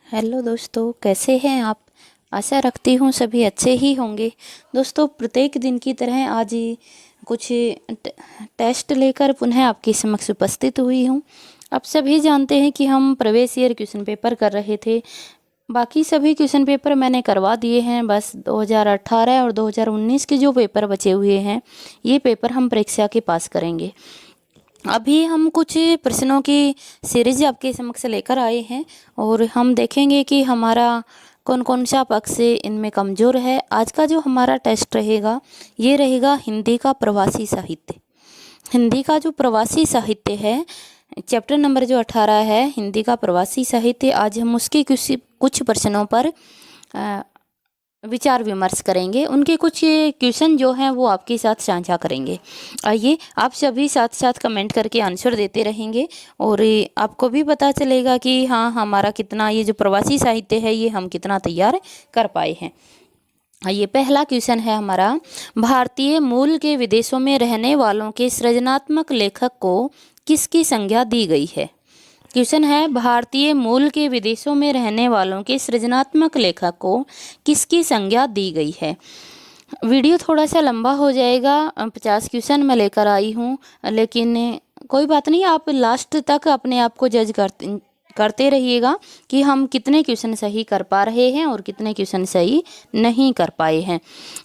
Hello दोस्तों, कैसे हैं आप। आशा रखती हूँ सभी अच्छे ही होंगे। दोस्तों, प्रत्येक दिन की तरह आज कुछ टेस्ट लेकर पुनः आपके समक्ष उपस्थित हुई हूँ। आप सभी जानते हैं कि हम प्रवेश ईयर क्वेश्चन पेपर कर रहे थे। बाकी सभी क्वेश्चन पेपर मैंने करवा दिए हैं। बस 2018 और 2019 के जो पेपर बचे हुए हैं, ये पेपर हम परीक्षा के पास करेंगे। अभी हम कुछ प्रश्नों की सीरीज आपके समक्ष लेकर आए हैं और हम देखेंगे कि हमारा कौन कौन सा पक्ष इनमें कमज़ोर है। आज का जो हमारा टेस्ट रहेगा, ये रहेगा हिंदी का प्रवासी साहित्य। हिंदी का जो प्रवासी साहित्य है, चैप्टर नंबर जो 18 है हिंदी का प्रवासी साहित्य, आज हम उसके कुछ प्रश्नों पर विचार विमर्श करेंगे। उनके कुछ क्वेश्चन जो हैं वो आपके साथ साझा करेंगे। आइए, आप सभी साथ साथ कमेंट करके आंसर देते रहेंगे और आपको भी पता चलेगा कि हाँ, हमारा कितना ये जो प्रवासी साहित्य है ये हम कितना तैयार कर पाए हैं। ये पहला क्वेश्चन है हमारा, भारतीय मूल के विदेशों में रहने वालों के सृजनात्मक लेखक को किसकी संज्ञा दी गई है। क्वेश्चन है, भारतीय मूल के विदेशों में रहने वालों के सृजनात्मक लेखक को किसकी संज्ञा दी गई है। वीडियो थोड़ा सा लंबा हो जाएगा, 50 क्वेश्चन मैं लेकर आई हूँ, लेकिन कोई बात नहीं, आप लास्ट तक अपने आप को जज करते रहिएगा कि हम कितने क्वेश्चन सही कर पा रहे हैं और कितने क्वेश्चन सही नहीं कर पाए हैं।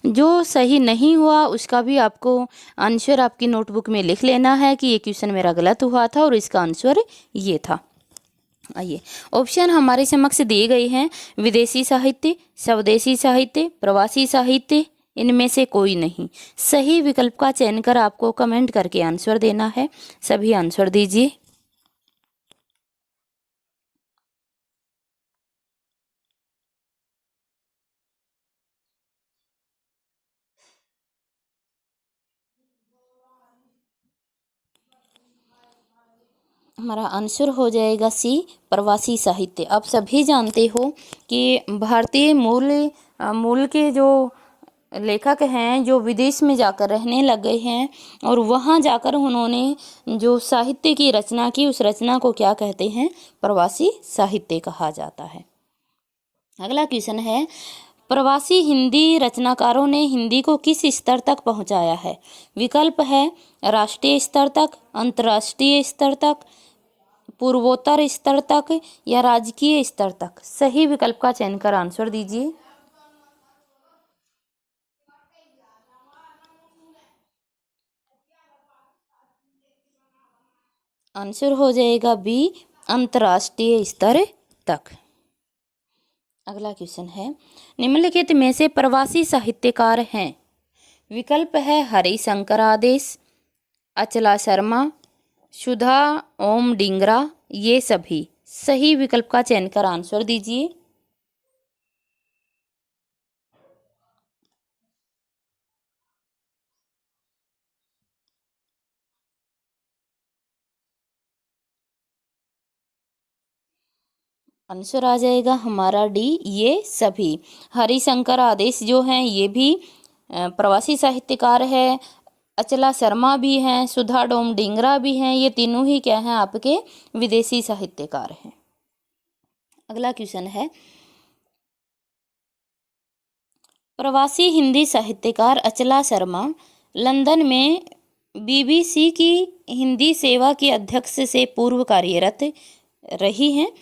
जो सही नहीं हुआ उसका भी आपको आंसर आपकी नोटबुक में लिख लेना है कि ये क्वेश्चन मेरा गलत हुआ था और इसका आंसर ये था। आइए, ऑप्शन हमारे समक्ष दिए गए हैं, विदेशी साहित्य, स्वदेशी साहित्य, प्रवासी साहित्य, इनमें से कोई नहीं। सही विकल्प का चयन कर आपको कमेंट करके आंसर देना है। सभी आंसर दीजिए। हमारा आंसर हो जाएगा सी, प्रवासी साहित्य। आप सभी जानते हो कि भारतीय मूल के जो लेखक हैं जो विदेश में जाकर रहने लग गए हैं और वहाँ जाकर उन्होंने जो साहित्य की रचना की, उस रचना को क्या कहते हैं, प्रवासी साहित्य कहा जाता है। अगला क्वेश्चन है, प्रवासी हिंदी रचनाकारों ने हिंदी को किस स्तर तक पहुंचाया है। विकल्प है राष्ट्रीय स्तर तक, अंतर्राष्ट्रीय स्तर तक, पूर्वोत्तर स्तर तक या राजकीय स्तर तक। सही विकल्प का चयन कर आंसर दीजिए। आंसर हो जाएगा बी, अंतर्राष्ट्रीय स्तर तक। अगला क्वेश्चन है, निम्नलिखित में से प्रवासी साहित्यकार हैं। विकल्प है हरिशंकर आदेश, अचला शर्मा, सुधा ओम डिंगरा, ये सभी। सही विकल्प का चयन कर आंसर दीजिए। आंसर आ जाएगा हमारा डी, ये सभी। हरिशंकर आदेश जो हैं ये भी प्रवासी साहित्यकार है, अचला शर्मा भी हैं, सुधा डोम डिंगरा भी हैं, ये तीनों ही क्या हैं, आपके विदेशी साहित्यकार हैं। अगला क्वेश्चन है, प्रवासी हिंदी साहित्यकार अचला शर्मा लंदन में बीबीसी की हिंदी सेवा की अध्यक्ष से पूर्व कार्यरत रही हैं।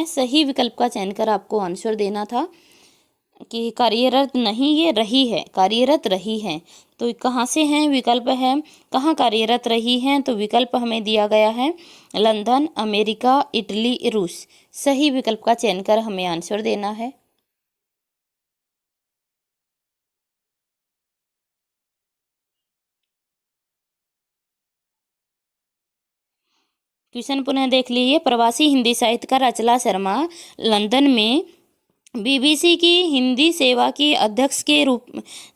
सही विकल्प का चयन कर आपको आंसर देना था कि कार्यरत नहीं, ये रही है, कार्यरत रही हैं। तो कहाँ से हैं, विकल्प है कहाँ कार्यरत रही हैं, तो विकल्प हमें दिया गया है लंदन, अमेरिका, इटली, रूस। सही विकल्प का चयन कर हमें आंसर देना है। क्वेश्चन पुनः देख लीजिए, प्रवासी हिंदी साहित्यकार अचला शर्मा लंदन में बीबीसी की हिंदी सेवा की अध्यक्ष के रूप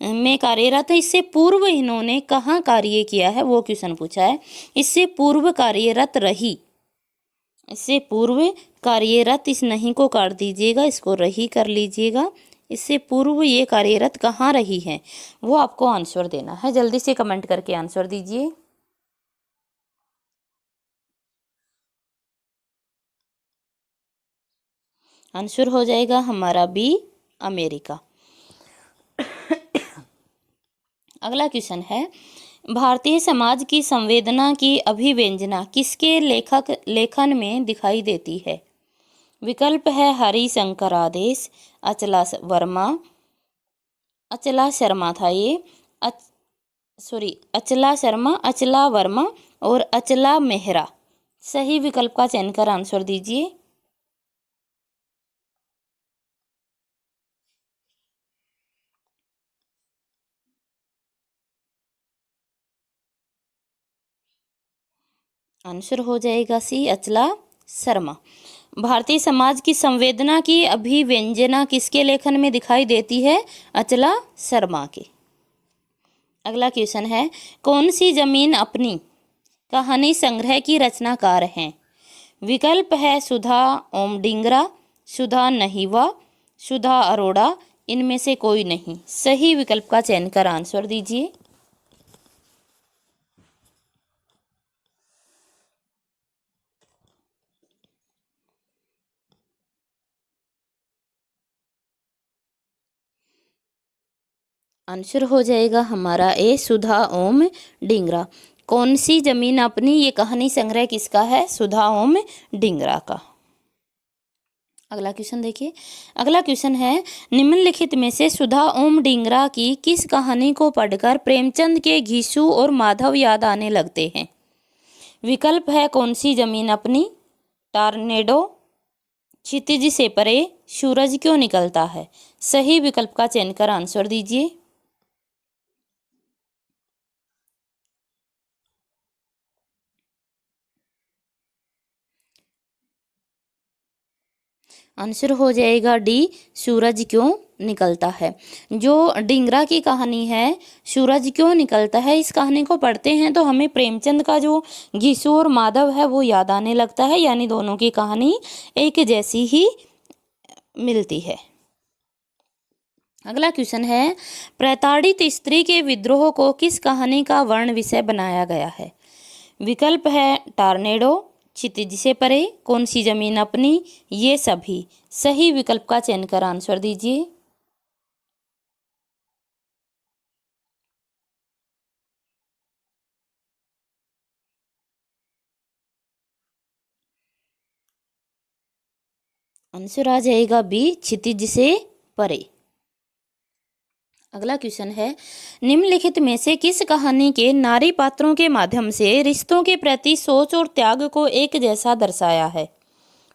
में कार्यरत है। इससे पूर्व इन्होंने कहाँ कार्य किया है, वो क्वेश्चन पूछा है। इससे पूर्व कार्यरत रही, इससे पूर्व कार्यरत, इस नहीं को काट दीजिएगा, इसको रही कर लीजिएगा। इससे पूर्व ये कार्यरत कहाँ रही है, वो आपको आंसर देना है। जल्दी से कमेंट करके आंसर दीजिए। आंसर हो जाएगा हमारा बी, अमेरिका। अगला क्वेश्चन है, भारतीय समाज की संवेदना की अभिव्यंजना किसके लेखन में दिखाई देती है? विकल्प है हरिशंकर आदेश, अचला शर्मा था ये, अचला शर्मा, अचला वर्मा और अचला मेहरा। सही विकल्प का चयन कर आंसर दीजिए। आंसर हो जाएगा सी, अचला शर्मा। भारतीय समाज की संवेदना की अभिव्यंजना किसके लेखन में दिखाई देती है? अचला शर्मा के। अगला क्वेश्चन है, कौन सी जमीन अपनी कहानी संग्रह की रचनाकार हैं? विकल्प है सुधा ओम डिंगरा, सुधा नहीवा, सुधा अरोड़ा, इनमें से कोई नहीं। सही विकल्प का चयन कर आंसर दीजिए। आंसर हो जाएगा हमारा ए, सुधा ओम डिंगरा। कौन सी जमीन अपनी, ये कहानी संग्रह किसका है? सुधा ओम डिंगरा का। अगला क्वेश्चन देखिए। अगला क्वेश्चन है, निम्नलिखित में से सुधा ओम डिंगरा की किस कहानी को पढ़कर प्रेमचंद के घीसू और माधव याद आने लगते हैं? विकल्प है कौन सी जमीन अपनी, टॉर्नेडो, क्षितिज से परे, सूरज क्यों निकलता है। सही विकल्प का चयन कर आंसर दीजिए। आंसर हो जाएगा डी, सूरज क्यों निकलता है। जो डिंगरा की कहानी है सूरज क्यों निकलता है, इस कहानी को पढ़ते हैं तो हमें प्रेमचंद का जो घीसू और माधव है वो याद आने लगता है, यानी दोनों की कहानी एक जैसी ही मिलती है। अगला क्वेश्चन है, प्रताड़ित स्त्री के विद्रोह को किस कहानी का वर्ण विषय बनाया गया है? विकल्प है टॉर्नेडो, क्षितिज से परे, कौन सी जमीन अपनी, ये सभी। सही विकल्प का चयन कर आंसर दीजिए। आंसर आ जाएगा बी, क्षितिज से परे। अगला क्वेश्चन है, निम्नलिखित में से किस कहानी के नारी पात्रों के माध्यम से रिश्तों के प्रति सोच और त्याग को एक जैसा दर्शाया है?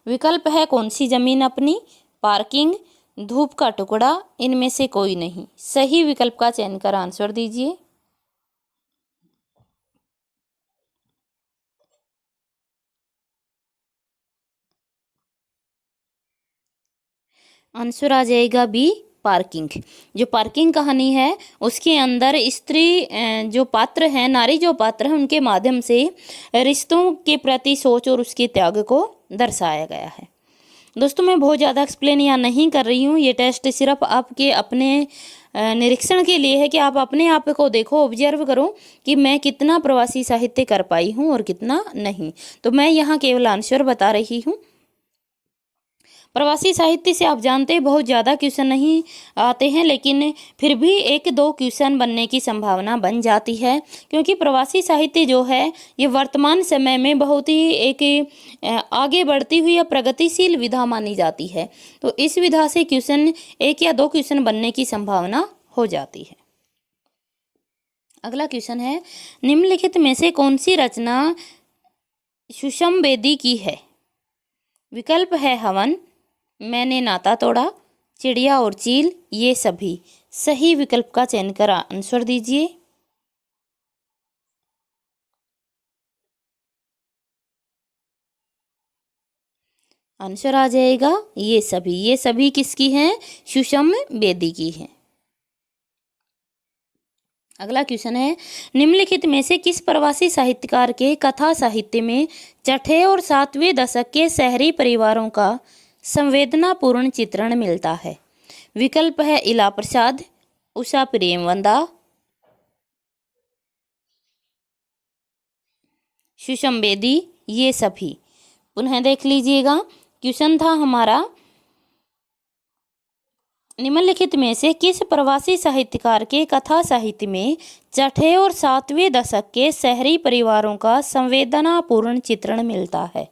विकल्प है कौन सी जमीन अपनी, पार्किंग, धूप का टुकड़ा, इनमें से कोई नहीं। सही विकल्प का चयन कर आंसर दीजिए। आंसर आ जाएगा बी, पार्किंग। जो पार्किंग कहानी है उसके अंदर स्त्री जो पात्र हैं, नारी जो पात्र हैं, उनके माध्यम से रिश्तों के प्रति सोच और उसके त्याग को दर्शाया गया है। दोस्तों मैं बहुत ज़्यादा एक्सप्लेन यहाँ नहीं कर रही हूँ, ये टेस्ट सिर्फ आपके अपने निरीक्षण के लिए है कि आप अपने आप को देखो, ऑब्जर्व करो कि मैं कितना प्रवासी साहित्य कर पाई हूँ और कितना नहीं। तो मैं यहाँ केवल आंसर बता रही हूँ। प्रवासी साहित्य से आप जानते हैं बहुत ज़्यादा क्वेश्चन नहीं आते हैं, लेकिन फिर भी एक दो क्वेश्चन बनने की संभावना बन जाती है, क्योंकि प्रवासी साहित्य जो है ये वर्तमान समय में बहुत ही एक आगे बढ़ती हुई या प्रगतिशील विधा मानी जाती है। तो इस विधा से क्वेश्चन एक या दो क्वेश्चन बनने की संभावना हो जाती है। अगला क्वेश्चन है, निम्नलिखित में से कौन सी रचना सुषम बेदी की है? विकल्प है हवन, मैंने नाता तोड़ा, चिड़िया और चील, ये सभी। सही विकल्प का चयन कर आंसर दीजिए। आंसर आ जाएगा ये सभी। ये सभी किसकी हैं? सुषम बेदी की हैं। अगला क्वेश्चन है, निम्नलिखित में से किस प्रवासी साहित्यकार के कथा साहित्य में छठे और सातवें दशक के शहरी परिवारों का संवेदनापूर्ण चित्रण मिलता है? विकल्प है इला प्रसाद, उषा प्रेमवंदा, सुषम बेदी, ये सभी। पुनः देख लीजिएगा, क्वेश्चन था हमारा निम्नलिखित में से किस प्रवासी साहित्यकार के कथा साहित्य में छठे और सातवें दशक के शहरी परिवारों का संवेदनापूर्ण चित्रण मिलता है?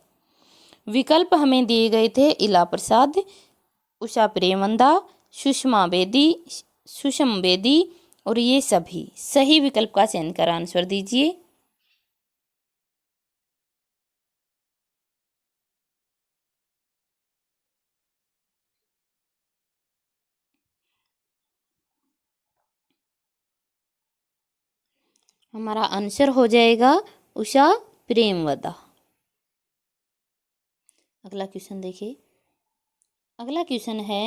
विकल्प हमें दिए गए थे इला प्रसाद, उषा प्रेमवंदा, सुषमा बेदी, सुषम बेदी और ये सभी। सही विकल्प का चयन कर आंसर दीजिए। हमारा आंसर हो जाएगा उषा प्रेमवदा। अगला क्वेश्चन देखिए। अगला क्वेश्चन है,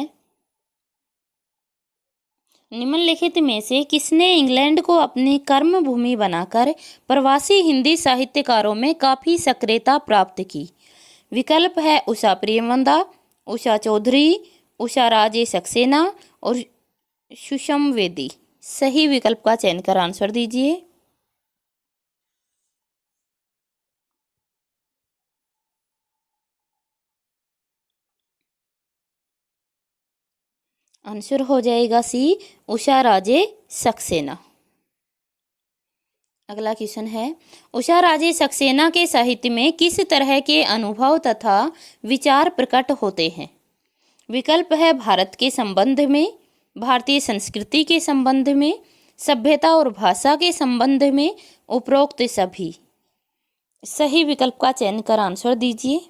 निम्नलिखित में से किसने इंग्लैंड को अपनी कर्म भूमि बनाकर प्रवासी हिंदी साहित्यकारों में काफ़ी सक्रियता प्राप्त की? विकल्प है उषा प्रेमवंदा, उषा चौधरी, उषा राजे सक्सेना और सुषम वेदी। सही विकल्प का चयन कर आंसर दीजिए। आंसर हो जाएगा सी, उषा राजे सक्सेना। अगला क्वेश्चन है, उषा राजे सक्सेना के साहित्य में किस तरह के अनुभव तथा विचार प्रकट होते हैं? विकल्प है भारत के संबंध में, भारतीय संस्कृति के संबंध में, सभ्यता और भाषा के संबंध में, उपरोक्त सभी। सही विकल्प का चयन कर आंसर दीजिए।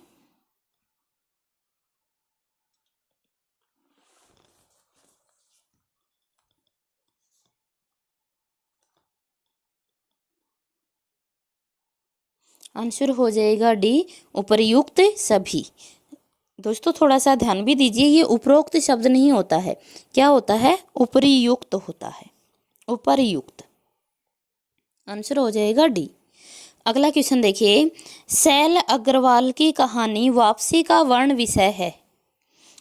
आंसर हो जाएगा डी, उपर्युक्त सभी। दोस्तों थोड़ा सा ध्यान भी दीजिए, ये उपरोक्त शब्द नहीं होता है, क्या होता है? उपरियुक्त होता है, उपरियुक्त। आंसर हो जाएगा डी। अगला क्वेश्चन देखिए, शैल अग्रवाल की कहानी वापसी का वर्ण विषय है।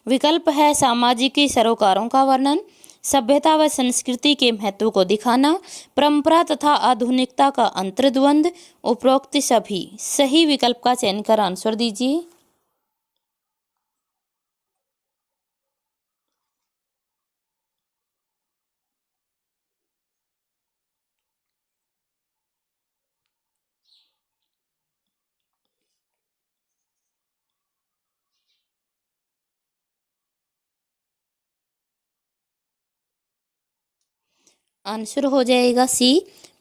विकल्प है सामाजिक सरोकारों का वर्णन, सभ्यता व संस्कृति के महत्व को दिखाना, परंपरा तथा आधुनिकता का अंतर्द्वंद, उपरोक्त सभी। सही विकल्प का चयन कर आंसर दीजिए। आंसर हो जाएगा सी,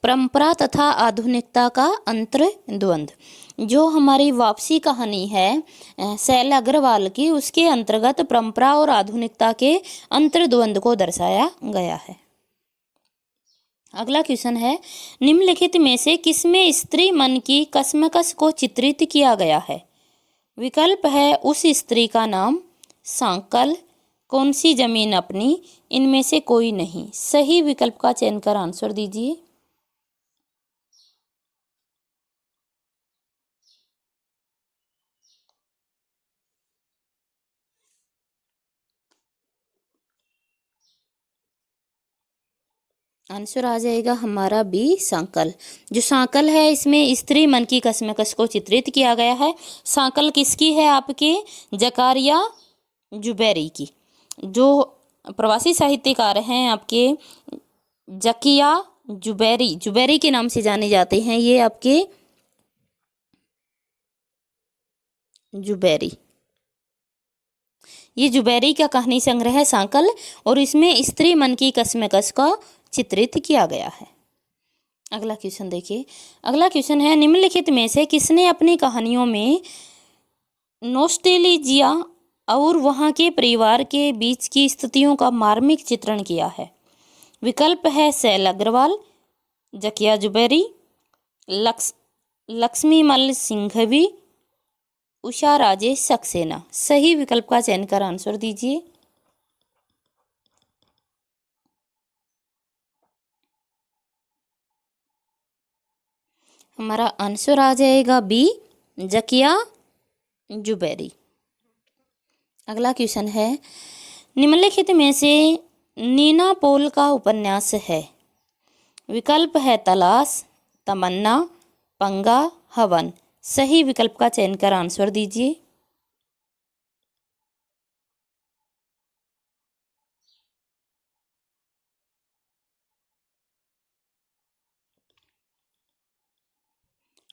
परंपरा तथा आधुनिकता का अंतर्द्वंद। जो हमारी वापसी कहानी है शैल अग्रवाल की, उसके अंतर्गत परंपरा और आधुनिकता के अंतर्द्वंद को दर्शाया गया है। अगला क्वेश्चन है, निम्नलिखित में से किसमें स्त्री मन की कशमकश को चित्रित किया गया है? विकल्प है उस स्त्री का नाम, सांकल, कौन सी जमीन अपनी, इनमें से कोई नहीं। सही विकल्प का चयन कर आंसर दीजिए। आंसर आ जाएगा हमारा बी, सांकल। जो सांकल है इसमें स्त्री मन की कशमकश को चित्रित किया गया है। सांकल किसकी है? आपके जकारिया जुबैरी की। जो प्रवासी साहित्यकार हैं आपके जकिया जुबैरी, जुबैरी के नाम से जाने जाते हैं ये आपके जुबैरी। ये जुबैरी का कहानी संग्रह है सांकल, और इसमें स्त्री मन की कशमकश का चित्रित किया गया है। अगला क्वेश्चन देखिए। अगला क्वेश्चन है, निम्नलिखित में से किसने अपनी कहानियों में नोस्टेल्जिया और वहाँ के परिवार के बीच की स्थितियों का मार्मिक चित्रण किया है? विकल्प है शैल अग्रवाल, जकिया जुबैरी, लक्ष्मीमल सिंघवी, उषा राजे सक्सेना। सही विकल्प का चयन कर आंसर दीजिए। हमारा आंसर आ जाएगा बी, जकिया जुबैरी। अगला क्वेश्चन है, निम्नलिखित में से नीना पोल का उपन्यास है? विकल्प है तलाश, तमन्ना, पंगा, हवन। सही विकल्प का चयन कर आंसर दीजिए।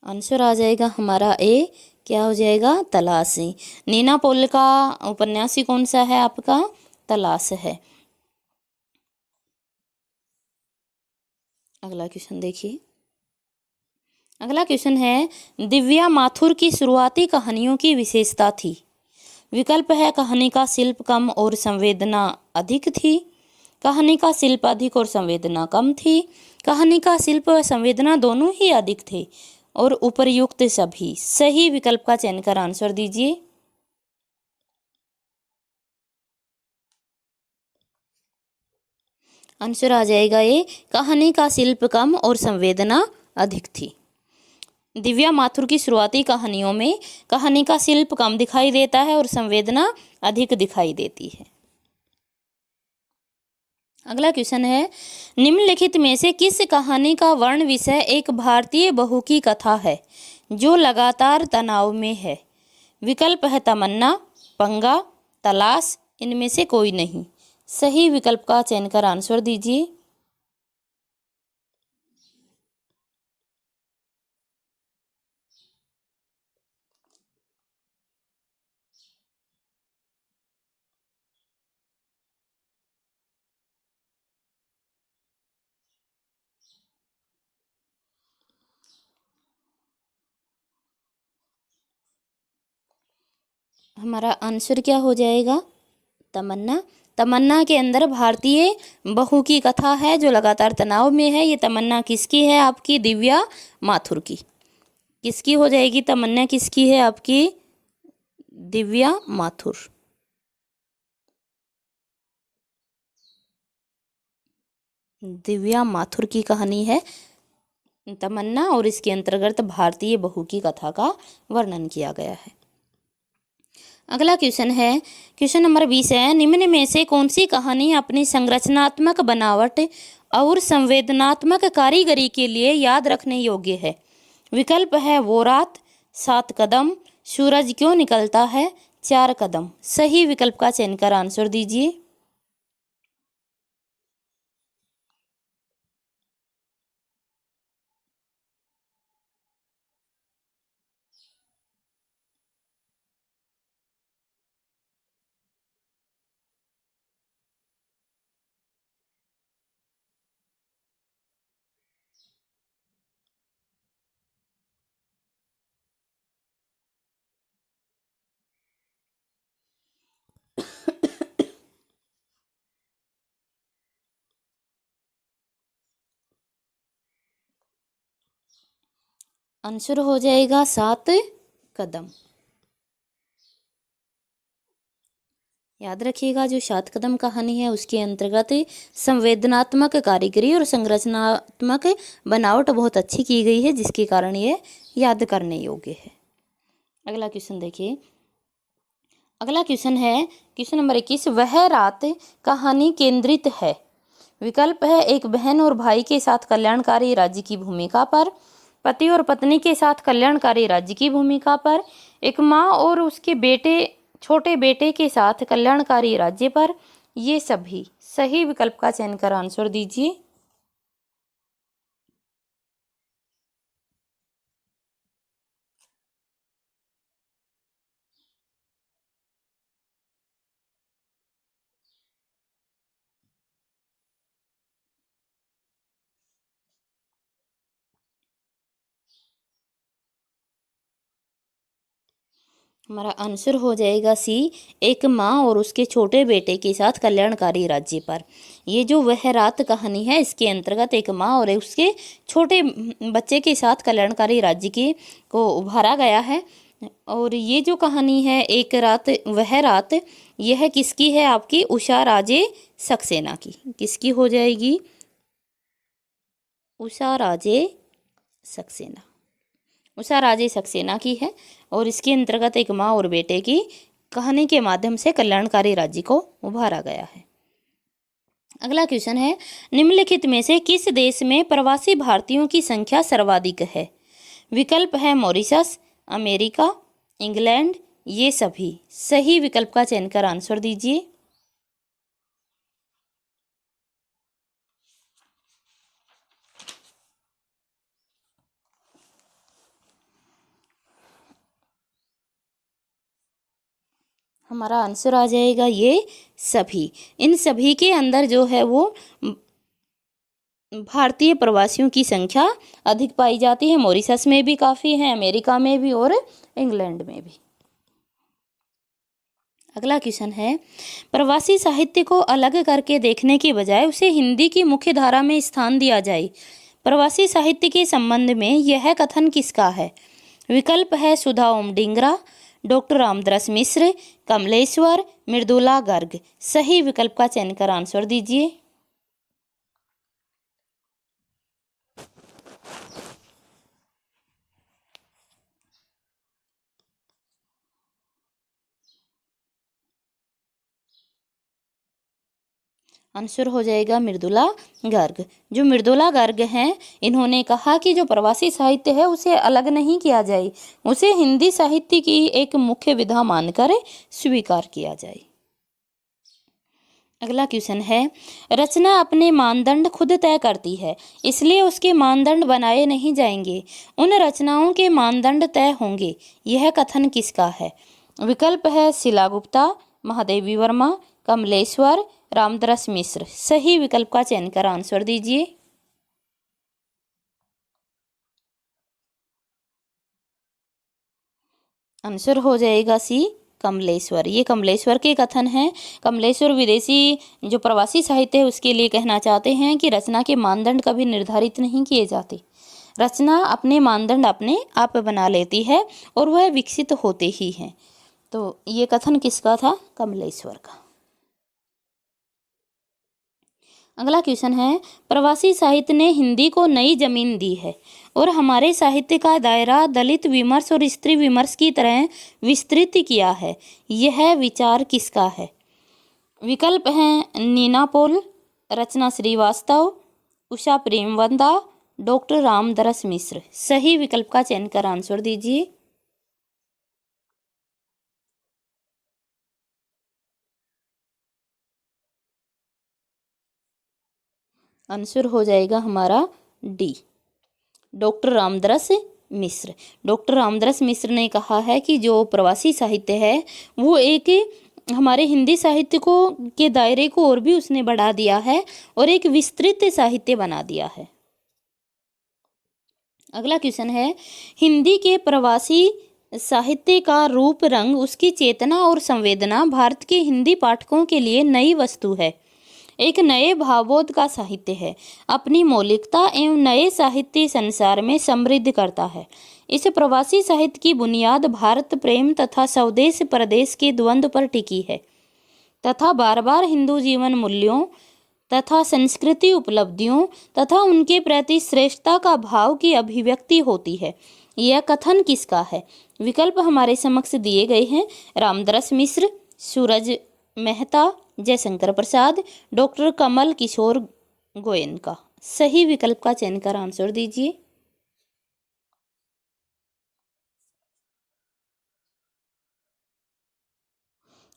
आंसर आ जाएगा हमारा ए, क्या हो जाएगा, तलाश। नीना पौल का उपन्यासी कौन सा है आपका, तलाश है। अगला क्वेश्चन देखिए। अगला क्वेश्चन है, दिव्या माथुर की शुरुआती कहानियों की विशेषता थी। विकल्प है कहानी का शिल्प कम और संवेदना अधिक थी, कहानी का शिल्प अधिक और संवेदना कम थी, कहानी का शिल्प व संवेदना दोनों ही अधिक थे, और उपर्युक्त सभी। सही विकल्प का चयन कर आंसर दीजिए। आंसर आ जाएगा ये, कहानी का शिल्प कम और संवेदना अधिक थी। दिव्या माथुर की शुरुआती कहानियों में कहानी का शिल्प कम दिखाई देता है और संवेदना अधिक दिखाई देती है। अगला क्वेश्चन है, निम्नलिखित में से किस कहानी का वर्ण विषय एक भारतीय बहू की कथा है जो लगातार तनाव में है। विकल्प है तमन्ना, पंगा, तलाश, इनमें से कोई नहीं। सही विकल्प का चयन कर आंसर दीजिए। हमारा आंसर क्या हो जाएगा, तमन्ना। तमन्ना के अंदर भारतीय बहू की कथा है जो लगातार तनाव में है। ये तमन्ना किसकी है, आपकी दिव्या माथुर की। किसकी हो जाएगी तमन्ना, किसकी है आपकी, दिव्या माथुर। दिव्या माथुर की कहानी है तमन्ना और इसके अंतर्गत भारतीय बहू की कथा का वर्णन किया गया है। अगला क्वेश्चन है, क्वेश्चन नंबर 20 है, निम्न में से कौन सी कहानी अपनी संरचनात्मक बनावट और संवेदनात्मक कारीगरी के लिए याद रखने योग्य है। विकल्प है वो रात, 7 कदम, सूरज क्यों निकलता है, 4 कदम। सही विकल्प का चयन कर आंसर दीजिए। आंसर हो जाएगा 7 कदम। याद रखिएगा, जो 7 कदम कहानी है उसके अंतर्गत संवेदनात्मक कारीगरी और संरचनात्मक बनावट बहुत अच्छी की गई है, जिसके कारण ये याद करने योग्य है। अगला क्वेश्चन देखिए। अगला क्वेश्चन है क्वेश्चन नंबर 21, वह रात कहानी केंद्रित है। विकल्प है एक बहन और भाई के साथ कल्याणकारी राज्य की भूमिका पर, पति और पत्नी के साथ कल्याणकारी राज्य की भूमिका पर, एक माँ और उसके बेटे छोटे बेटे के साथ कल्याणकारी राज्य पर, ये सभी। सही विकल्प का चयन कर आंसर दीजिए। हमारा आंसर हो जाएगा सी, एक माँ और उसके छोटे बेटे के साथ कल्याणकारी राज्य पर। ये जो वह रात कहानी है इसके अंतर्गत एक माँ और उसके छोटे बच्चे के साथ कल्याणकारी राज्य की को उभारा गया है। और ये जो कहानी है एक रात वह रात, यह किसकी है, आपकी उषा राजे सक्सेना की। किसकी हो जाएगी, उषा राजे सक्सेना। उषा राजे सक्सेना की है और इसके अंतर्गत एक माँ और बेटे की कहानी के माध्यम से कल्याणकारी राज्य को उभारा गया है। अगला क्वेश्चन है, निम्नलिखित में से किस देश में प्रवासी भारतीयों की संख्या सर्वाधिक है। विकल्प है मॉरिशस, अमेरिका, इंग्लैंड, ये सभी। सही विकल्प का चयन कर आंसर दीजिए। हमारा आंसर आ जाएगा ये सभी। इन सभी के अंदर जो है वो भारतीय प्रवासियों की संख्या अधिक पाई जाती है। मॉरिशस में भी काफ़ी है, अमेरिका में भी और इंग्लैंड में भी। अगला क्वेश्चन है, प्रवासी साहित्य को अलग करके देखने की बजाय उसे हिंदी की मुख्य धारा में स्थान दिया जाए। प्रवासी साहित्य के संबंध में यह कथन किसका है? विकल्प है सुधा ओम डिंगरा, डॉक्टर रामदरस मिश्र, कमलेश्वर, मृदुला गर्ग। सही विकल्प का चयन कर आंसर दीजिए। आंसर हो जाएगा मृदुला गर्ग। जो मृदुला गर्ग हैं, इन्होंने कहा कि जो प्रवासी साहित्य है उसे अलग नहीं किया जाए, उसे हिंदी साहित्य की एक मुख्य विधा मानकर स्वीकार किया जाए। अगला क्वेश्चन है, रचना अपने मानदंड खुद तय करती है, इसलिए उसके मानदंड बनाए नहीं जाएंगे। उन रचनाओं के मानदंड तय होंगे, यह कथन किसका है? विकल्प है शिला गुप्ता, महादेवी वर्मा, कमलेश्वर, रामदरस मिश्र। सही विकल्प का चयन कर आंसर दीजिए। आंसर हो जाएगा सी कमलेश्वर। ये कमलेश्वर के कथन हैं। कमलेश्वर विदेशी जो प्रवासी साहित्य है उसके लिए कहना चाहते हैं कि रचना के मानदंड कभी निर्धारित नहीं किए जाते, रचना अपने मानदंड अपने आप बना लेती है और वह विकसित होते ही हैं। तो ये कथन किसका था? कमलेश्वर का। अगला क्वेश्चन है, प्रवासी साहित्य ने हिंदी को नई जमीन दी है और हमारे साहित्य का दायरा दलित विमर्श और स्त्री विमर्श की तरह विस्तृत किया है, यह विचार किसका है? विकल्प हैं नीना पोल, रचना श्रीवास्तव, उषा प्रेमवंदा, डॉक्टर रामदरस मिश्र। सही विकल्प का चयन कर आंसर दीजिए। आंसर हो जाएगा हमारा डी, डॉक्टर रामदरस मिश्र। डॉक्टर रामदरस मिश्र ने कहा है कि जो प्रवासी साहित्य है वो एक हमारे हिंदी साहित्य को के दायरे को और भी उसने बढ़ा दिया है और एक विस्तृत साहित्य बना दिया है। अगला क्वेश्चन है, हिंदी के प्रवासी साहित्य का रूप रंग, उसकी चेतना और संवेदना भारत के हिंदी पाठकों के लिए नई वस्तु है, एक नए भावबोध का साहित्य है, अपनी मौलिकता एवं नए साहित्य संसार में समृद्ध करता है। इस प्रवासी साहित्य की बुनियाद भारत प्रेम तथा स्वदेश परदेश के द्वंद्व पर टिकी है तथा बार बार हिंदू जीवन मूल्यों तथा संस्कृति उपलब्धियों तथा उनके प्रति श्रेष्ठता का भाव की अभिव्यक्ति होती है। यह कथन किसका है? विकल्प हमारे समक्ष दिए गए हैं, रामदरस मिश्र, सूरज मेहता, जयशंकर प्रसाद, डॉक्टर कमल किशोर गोयनका। सही विकल्प का चयन कर आंसर दीजिए।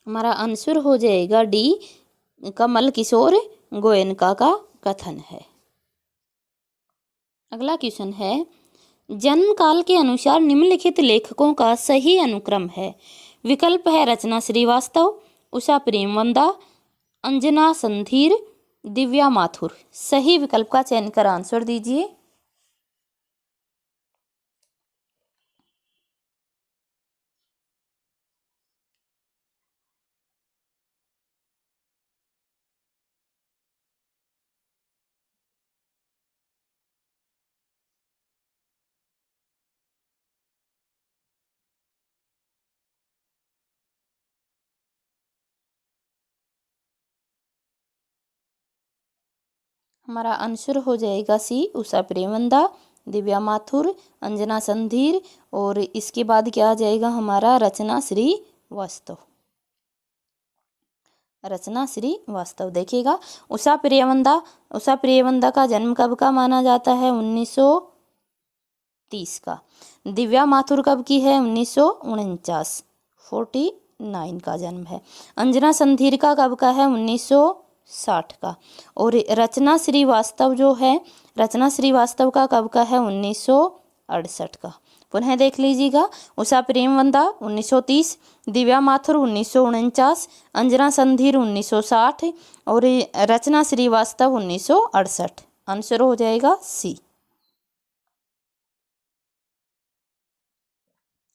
हमारा आंसर हो जाएगा डी, कमल किशोर गोयनका का कथन है। अगला क्वेश्चन है, जन्म काल के अनुसार निम्नलिखित लेखकों का सही अनुक्रम है। विकल्प है रचना श्रीवास्तव, उषा प्रेमवंदा, अंजना संधीर, दिव्या माथुर। सही विकल्प का चयन कर आंसर दीजिए। हमारा आंसर हो जाएगा सी, उषा प्रेमवंदा, दिव्या माथुर, अंजना संधीर और इसके बाद क्या आ जाएगा हमारा रचना श्रीवास्तव। रचना श्रीवास्तव। देखिएगा, उषा प्रियवंदा का जन्म कब का माना जाता है? 1930 का। दिव्या माथुर कब की है? 1949, 49 का जन्म है। अंजना संधीर का कब का है? 1960 का। और रचना श्रीवास्तव जो है, रचना श्रीवास्तव का कब का है? 1980 1968 का। पुनः देख लीजिएगा, उषा प्रेमवंदा 1930, दिव्या माथुर 1949, अंजना संधीर 1960 और रचना श्रीवास्तव 1968। आंसर हो जाएगा सी।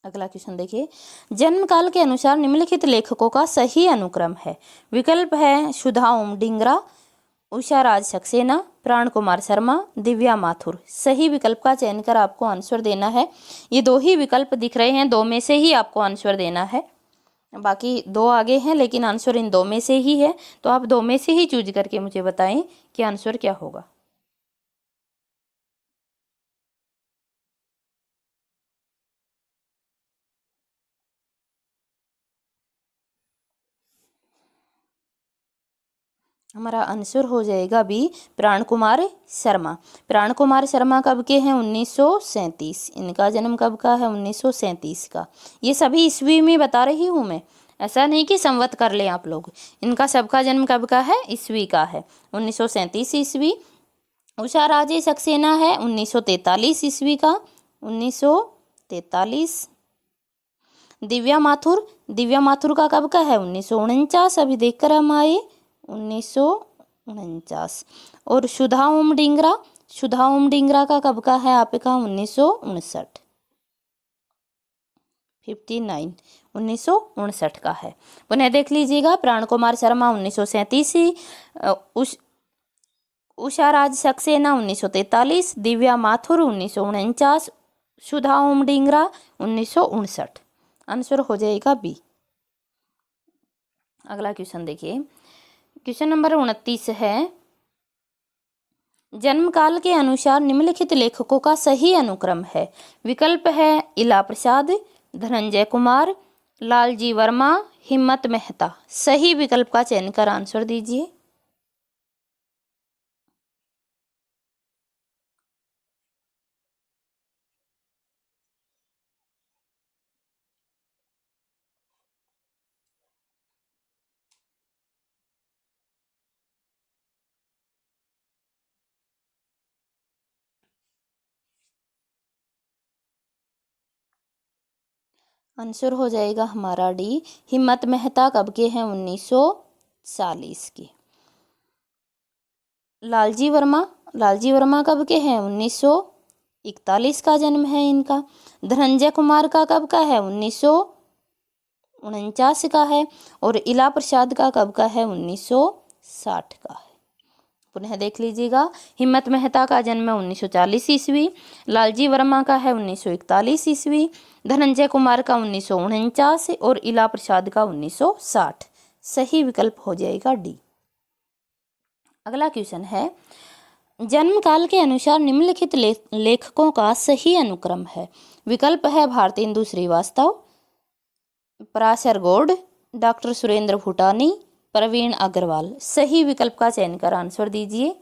अगला क्वेश्चन देखिए, जन्म काल के अनुसार निम्नलिखित लेखकों का सही अनुक्रम है। विकल्प है सुधा ओम डिंगरा, उषा राज सक्सेना, प्राण कुमार शर्मा, दिव्या माथुर। सही विकल्प का चयन कर आपको आंसर देना है। ये दो ही विकल्प दिख रहे हैं, दो में से ही आपको आंसर देना है। बाकी दो आगे हैं लेकिन आंसर इन दो में से ही है, तो आप दो में से ही चूज करके मुझे बताएं कि आंसर क्या होगा। हमारा आंसर हो जाएगा बी, प्राण कुमार शर्मा। प्राण कुमार शर्मा कब के हैं? 1937। इनका जन्म कब का है? 1937 का। ये सभी ईस्वी में बता रही हूँ मैं, ऐसा नहीं कि संवत कर लें आप लोग। इनका सबका जन्म कब का है? ईस्वी का है, 1937 ईस्वी। उषा राजे सक्सेना है 1943 ईस्वी का, 1943। दिव्या माथुर, दिव्या माथुर का कब का है? 1949। अभी देख कर हम आए, 1949। और सुधा ओम डिंगरा, सुधा ओम डिंगरा का कब का है आपका? 1959। 59, 1959 का है। पुनः देख लीजिएगा, प्राण कुमार शर्मा 1937, उषा राज सक्सेना 1943, दिव्या माथुर 1949, सुधा ओम डिंगरा 1959। आंसर हो जाएगा बी। अगला क्वेश्चन देखिए, क्वेश्चन नंबर 29 है, जन्म काल के अनुसार निम्नलिखित लेखकों का सही अनुक्रम है। विकल्प है इला प्रसाद, धनंजय कुमार, लालजी वर्मा, हिम्मत मेहता। सही विकल्प का चयन कर आंसर दीजिए। आंसर हो जाएगा हमारा डी, हिम्मत मेहता कब के हैं? 1940 के। लालजी वर्मा, लालजी वर्मा कब के हैं? 1941 का जन्म है इनका। धनंजय कुमार का कब का है? 1949 का है। और इला प्रसाद का कब का है? 1960 का है। पुनः देख लीजिएगा, हिम्मत मेहता का जन्म 1940 ईस्वी, लालजी वर्मा का है 1941 ईस्वी, धनंजय कुमार का 1949 और इला प्रसाद का 1960। सही विकल्प हो जाएगा डी। अगला क्वेश्चन है, जन्म काल के अनुसार निम्नलिखित लेखकों का सही अनुक्रम है। विकल्प है भारतेंदु श्रीवास्तव, पराशर गौड़, डॉक्टर सुरेंद्र भूटानी, प्रवीण अग्रवाल। सही विकल्प का चयन कर आंसर दीजिए।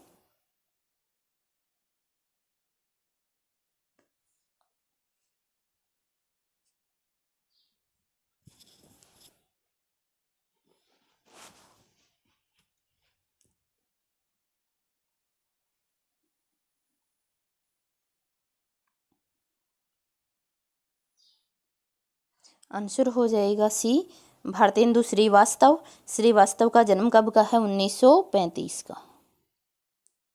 आंसर हो जाएगा सी, भारतेंदु श्रीवास्तव। श्रीवास्तव का जन्म कब का है? 1935 का,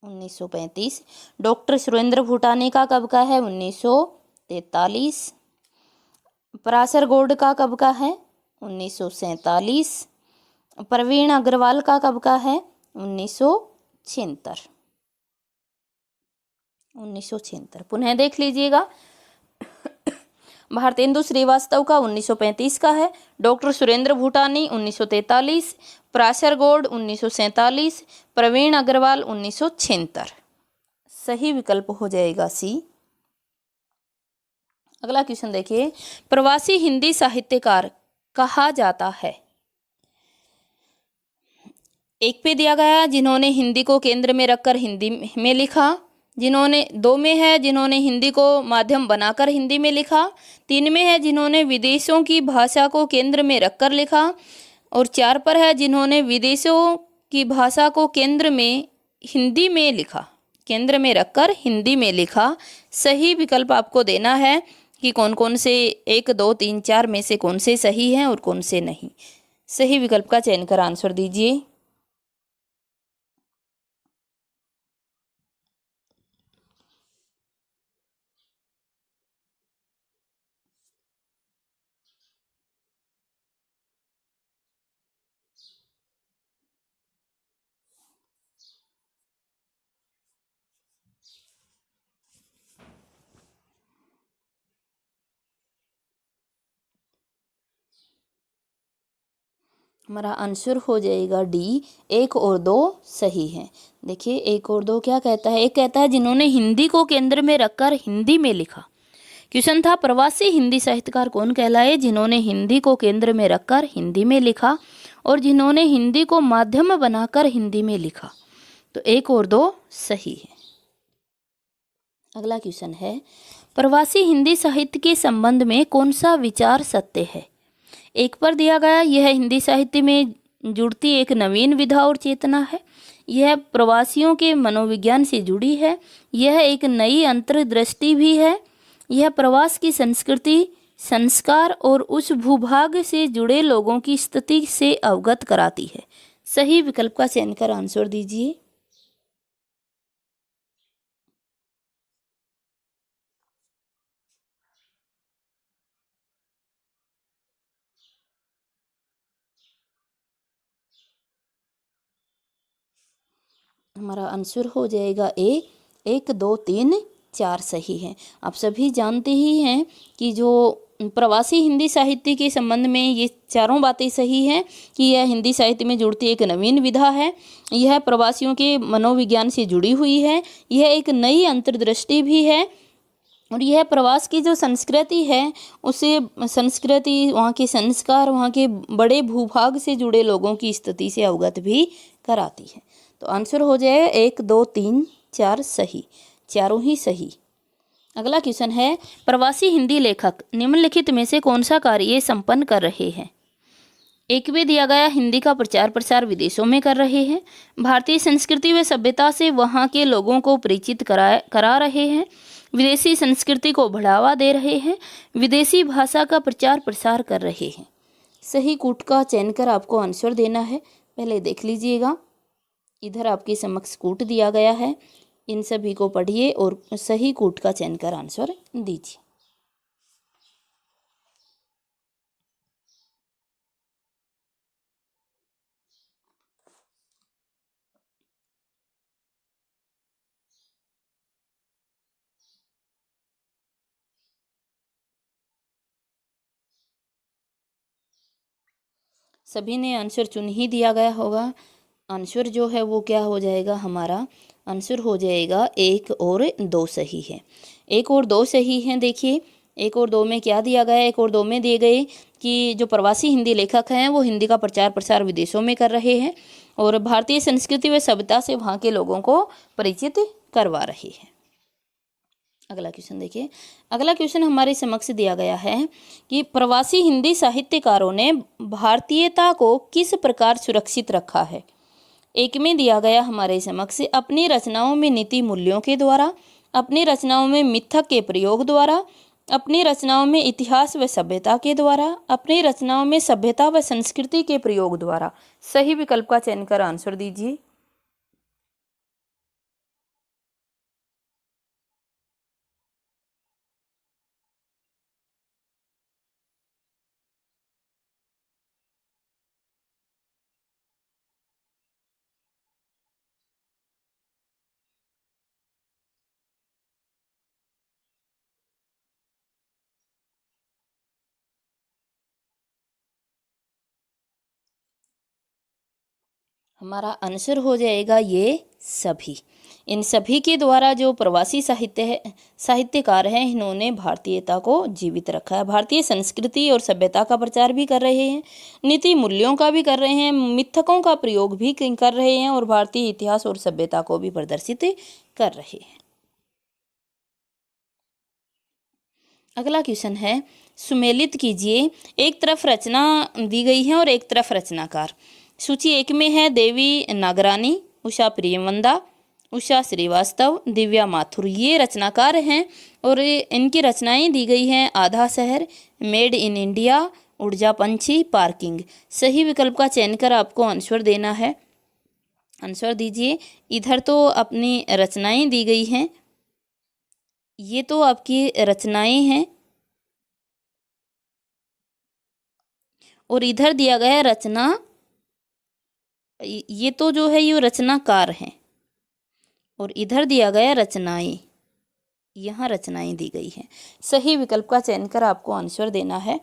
1935। डॉक्टर सुरेंद्र भूटानी का कब का है? 1943। पराशर गौड़ का कब का है? 1947। प्रवीण अग्रवाल का कब का है? 1976, 1976। पुनः देख लीजिएगा, भारतेंदु श्रीवास्तव का 1935 का है, डॉक्टर सुरेंद्र भूटानी 1943, पराशर गौड़ 1947, प्रवीण अग्रवाल 1976। सही विकल्प हो जाएगा सी। अगला क्वेश्चन देखिए, प्रवासी हिंदी साहित्यकार कहा जाता है। एक पे दिया गया जिन्होंने हिंदी को केंद्र में रखकर हिंदी में लिखा, जिन्होंने दो में है जिन्होंने हिंदी को माध्यम बनाकर हिंदी में लिखा, तीन में है जिन्होंने विदेशों की भाषा को केंद्र में रखकर लिखा, और चार पर है जिन्होंने विदेशों की भाषा को केंद्र में हिंदी में लिखा, केंद्र में रखकर हिंदी में लिखा। सही विकल्प आपको देना है कि कौन कौन से 1, 2, 3, 4 में से कौन से सही हैं और कौन से नहीं। सही विकल्प का चयन कर आंसर दीजिए। हमारा आंसर हो जाएगा डी, 1 और 2 सही है। देखिए 1 और 2 क्या कहता है। एक कहता है जिन्होंने हिंदी को केंद्र में रखकर हिंदी में लिखा। क्वेश्चन था प्रवासी हिंदी साहित्यकार कौन कहलाए, जिन्होंने हिंदी को केंद्र में रखकर हिंदी में लिखा और जिन्होंने हिंदी को माध्यम बनाकर हिंदी में लिखा। तो 1 और 2 सही है। अगला क्वेश्चन है प्रवासी हिंदी साहित्य के संबंध में कौन सा विचार सत्य है। एक पर दिया गया यह हिंदी साहित्य में जुड़ती एक नवीन विधा और चेतना है। यह प्रवासियों के मनोविज्ञान से जुड़ी है। यह एक नई अंतर्दृष्टि भी है। यह प्रवास की संस्कृति, संस्कार और उस भूभाग से जुड़े लोगों की स्थिति से अवगत कराती है। सही विकल्प का चयन कर आंसर दीजिए। हमारा आंसर हो जाएगा ए, 1, 2, 3, 4 सही है। आप सभी जानते ही हैं कि जो प्रवासी हिंदी साहित्य के संबंध में ये चारों बातें सही हैं कि यह हिंदी साहित्य में जुड़ती एक नवीन विधा है। यह प्रवासियों के मनोविज्ञान से जुड़ी हुई है। यह एक नई अंतर्दृष्टि भी है और यह प्रवास की जो संस्कृति है उसे संस्कृति, वहाँ के संस्कार, वहाँ के बड़े भूभाग से जुड़े लोगों की स्थिति से अवगत भी कराती है। तो आंसर हो जाए 1, 2, 3, 4 सही, चारों ही सही। अगला क्वेश्चन है प्रवासी हिंदी लेखक निम्नलिखित में से कौन सा कार्य संपन्न कर रहे हैं। एक में दिया गया हिंदी का प्रचार प्रसार विदेशों में कर रहे हैं। भारतीय संस्कृति व सभ्यता से वहाँ के लोगों को परिचित करा रहे हैं। विदेशी संस्कृति को बढ़ावा दे रहे हैं। विदेशी भाषा का प्रचार प्रसार कर रहे हैं। सही कूट का चयन कर आपको आंसर देना है। पहले देख लीजिएगा, इधर आपके समक्ष कूट दिया गया है। इन सभी को पढ़िए और सही कूट का चयन कर आंसर दीजिए। सभी ने आंसर चुन ही दिया गया होगा। आंसर जो है वो क्या हो जाएगा, हमारा आंसर हो जाएगा 1 और 2 सही है। 1 और 2 सही हैं। देखिए 1 और 2 में क्या दिया गया है। 1 और 2 में दिए गए कि जो प्रवासी हिंदी लेखक हैं वो हिंदी का प्रचार प्रसार विदेशों में कर रहे हैं और भारतीय संस्कृति व सभ्यता से वहाँ के लोगों को परिचित करवा रहे हैं। अगला क्वेश्चन देखिए। अगला क्वेश्चन हमारे समक्ष दिया गया है कि प्रवासी हिंदी साहित्यकारों ने भारतीयता को किस प्रकार सुरक्षित रखा है। एक में दिया गया हमारे समक्ष अपनी रचनाओं में नीति मूल्यों के द्वारा, अपनी रचनाओं में मिथक के प्रयोग द्वारा, अपनी रचनाओं में इतिहास व सभ्यता के द्वारा, अपनी रचनाओं में सभ्यता व संस्कृति के प्रयोग द्वारा। सही विकल्प का चयन कर आंसर दीजिए। हमारा आंसर हो जाएगा ये सभी। इन सभी के द्वारा जो प्रवासी साहित्यकार हैं इन्होंने भारतीयता को जीवित रखा है। भारतीय संस्कृति और सभ्यता का प्रचार भी कर रहे हैं, नीति मूल्यों का भी कर रहे हैं, मिथकों का प्रयोग भी कर रहे हैं और भारतीय इतिहास और सभ्यता को भी प्रदर्शित कर रहे हैं। अगला क्वेश्चन है सुमेलित कीजिए। एक तरफ रचना दी गई है और एक तरफ रचनाकार। सूची 1 में है देवी नागरानी, उषा प्रियवंदा, उषा श्रीवास्तव, दिव्या माथुर ये रचनाकार हैं और इनकी रचनाएं दी गई हैं आधा शहर, मेड इन इंडिया, ऊर्जा पंछी, पार्किंग। सही विकल्प का चयन कर आपको आंसर देना है। आंसर दीजिए। इधर तो अपनी रचनाएं दी गई हैं, ये तो आपकी रचनाएं हैं और इधर दिया गया है रचना, ये तो जो है ये रचनाकार हैं और इधर दिया गया रचनाएं, यहाँ रचनाएं दी गई हैं। सही विकल्प का चयन कर आपको आंसर देना है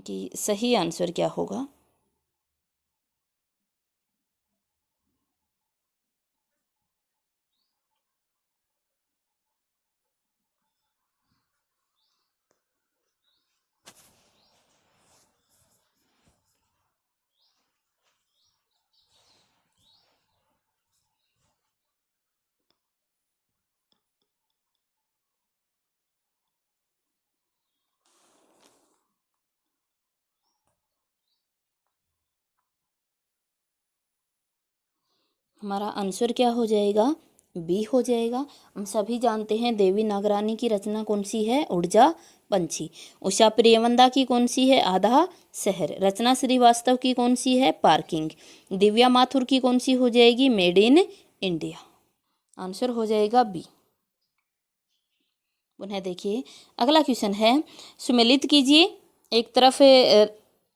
कि सही आंसर क्या होगा। हमारा आंसर क्या हो जाएगा, बी हो जाएगा। हम सभी जानते हैं देवी नागरानी की रचना कौन सी है, ऊर्जा पंछी। उषा प्रियवंदा की कौन सी है, आधा शहर। रचना श्रीवास्तव की कौन सी है, पार्किंग। दिव्या माथुर की कौन सी हो जाएगी, मेड इन इंडिया। आंसर हो जाएगा बी। पुनः देखिए अगला क्वेश्चन है, सुमेलित कीजिए। एक तरफ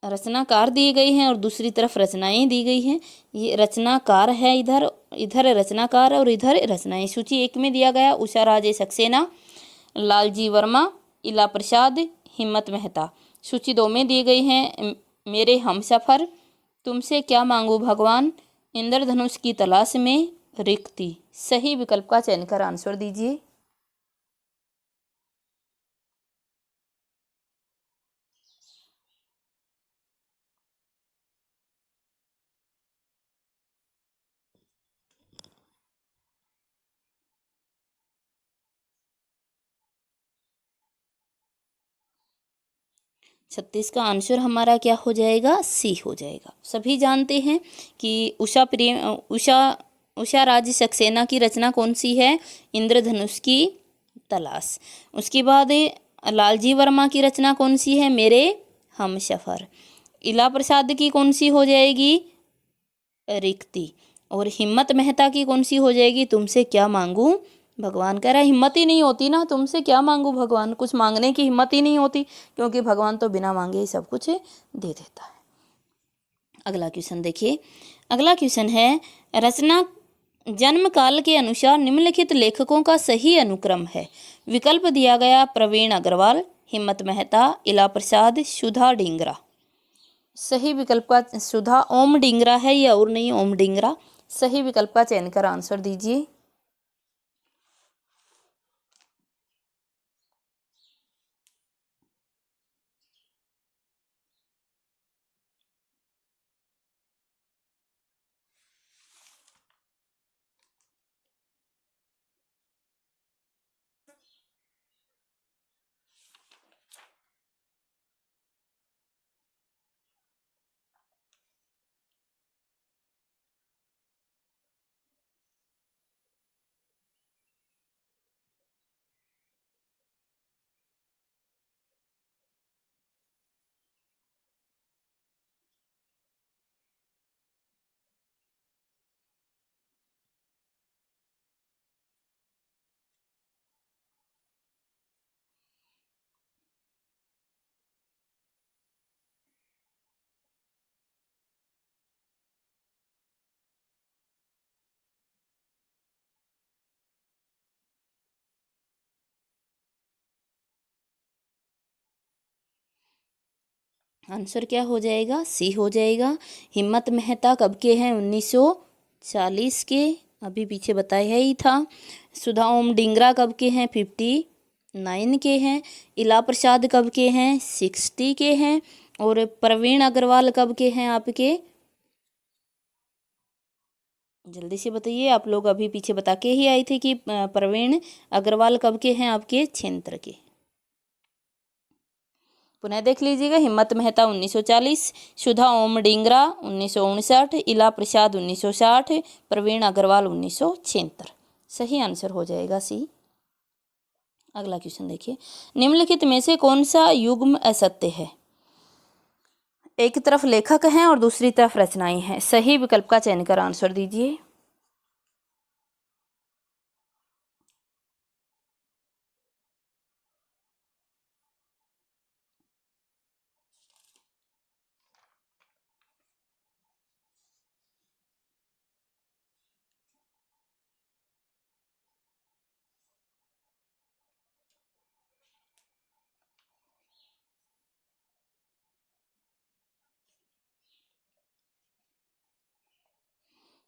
रचनाकार दिए गए हैं और दूसरी तरफ रचनाएं दी गई हैं। ये रचनाकार है, इधर इधर रचनाकार और इधर रचनाएं। सूची 1 में दिया गया उषा राजे सक्सेना, लालजी वर्मा, इला प्रसाद, हिम्मत मेहता। सूची 2 में दिए गए हैं मेरे हमसफर, तुमसे क्या मांगू भगवान, इंद्रधनुष की तलाश में, रिक्ति। सही विकल्प का चयन कर आंसर दीजिए। 36 का आंसर हमारा क्या हो जाएगा, सी हो जाएगा। सभी जानते हैं कि उषा राज सक्सेना की रचना कौन सी है, इंद्रधनुष की तलाश। उसके बाद लालजी वर्मा की रचना कौन सी है, मेरे हमसफर। इला प्रसाद की कौन सी हो जाएगी, रिक्ति। और हिम्मत मेहता की कौन सी हो जाएगी, तुमसे क्या मांगू भगवान। कह रहा है हिम्मत ही नहीं होती ना, तुमसे क्या मांगू भगवान, कुछ मांगने की हिम्मत ही नहीं होती, क्योंकि भगवान तो बिना मांगे ही सब कुछ दे देता है। अगला क्वेश्चन देखिए। अगला क्वेश्चन है, रचना जन्म काल के अनुसार निम्नलिखित लेखकों का सही अनुक्रम है। विकल्प दिया गया प्रवीण अग्रवाल, हिम्मत मेहता, इला प्रसाद, सुधा डिंगरा। सही विकल्प का, सुधा ओम डिंगरा है या और नहीं, ओम डिंगरा। सही विकल्प का चयन कर आंसर दीजिए। आंसर क्या हो जाएगा, सी हो जाएगा। हिम्मत मेहता कब के हैं, 1940 के, अभी पीछे बताया ही था। सुधा ओम डिंगरा कब के हैं, 59 के हैं। इला प्रसाद कब के हैं, 60 के हैं। और प्रवीण अग्रवाल कब के हैं आपके, जल्दी से बताइए, आप लोग अभी पीछे बता के ही आए थे कि प्रवीण अग्रवाल कब के हैं आपके, 76 के। पुनः देख लीजिएगा, हिम्मत मेहता 1940, सुधा ओम डिंगरा 1959, इला प्रसाद 1960, प्रवीण अग्रवाल 1976। सही आंसर हो जाएगा सी। अगला क्वेश्चन देखिए, निम्नलिखित में से कौन सा युग्म असत्य है? एक तरफ लेखक हैं और दूसरी तरफ रचनाएं हैं। सही विकल्प का चयन कर आंसर दीजिए।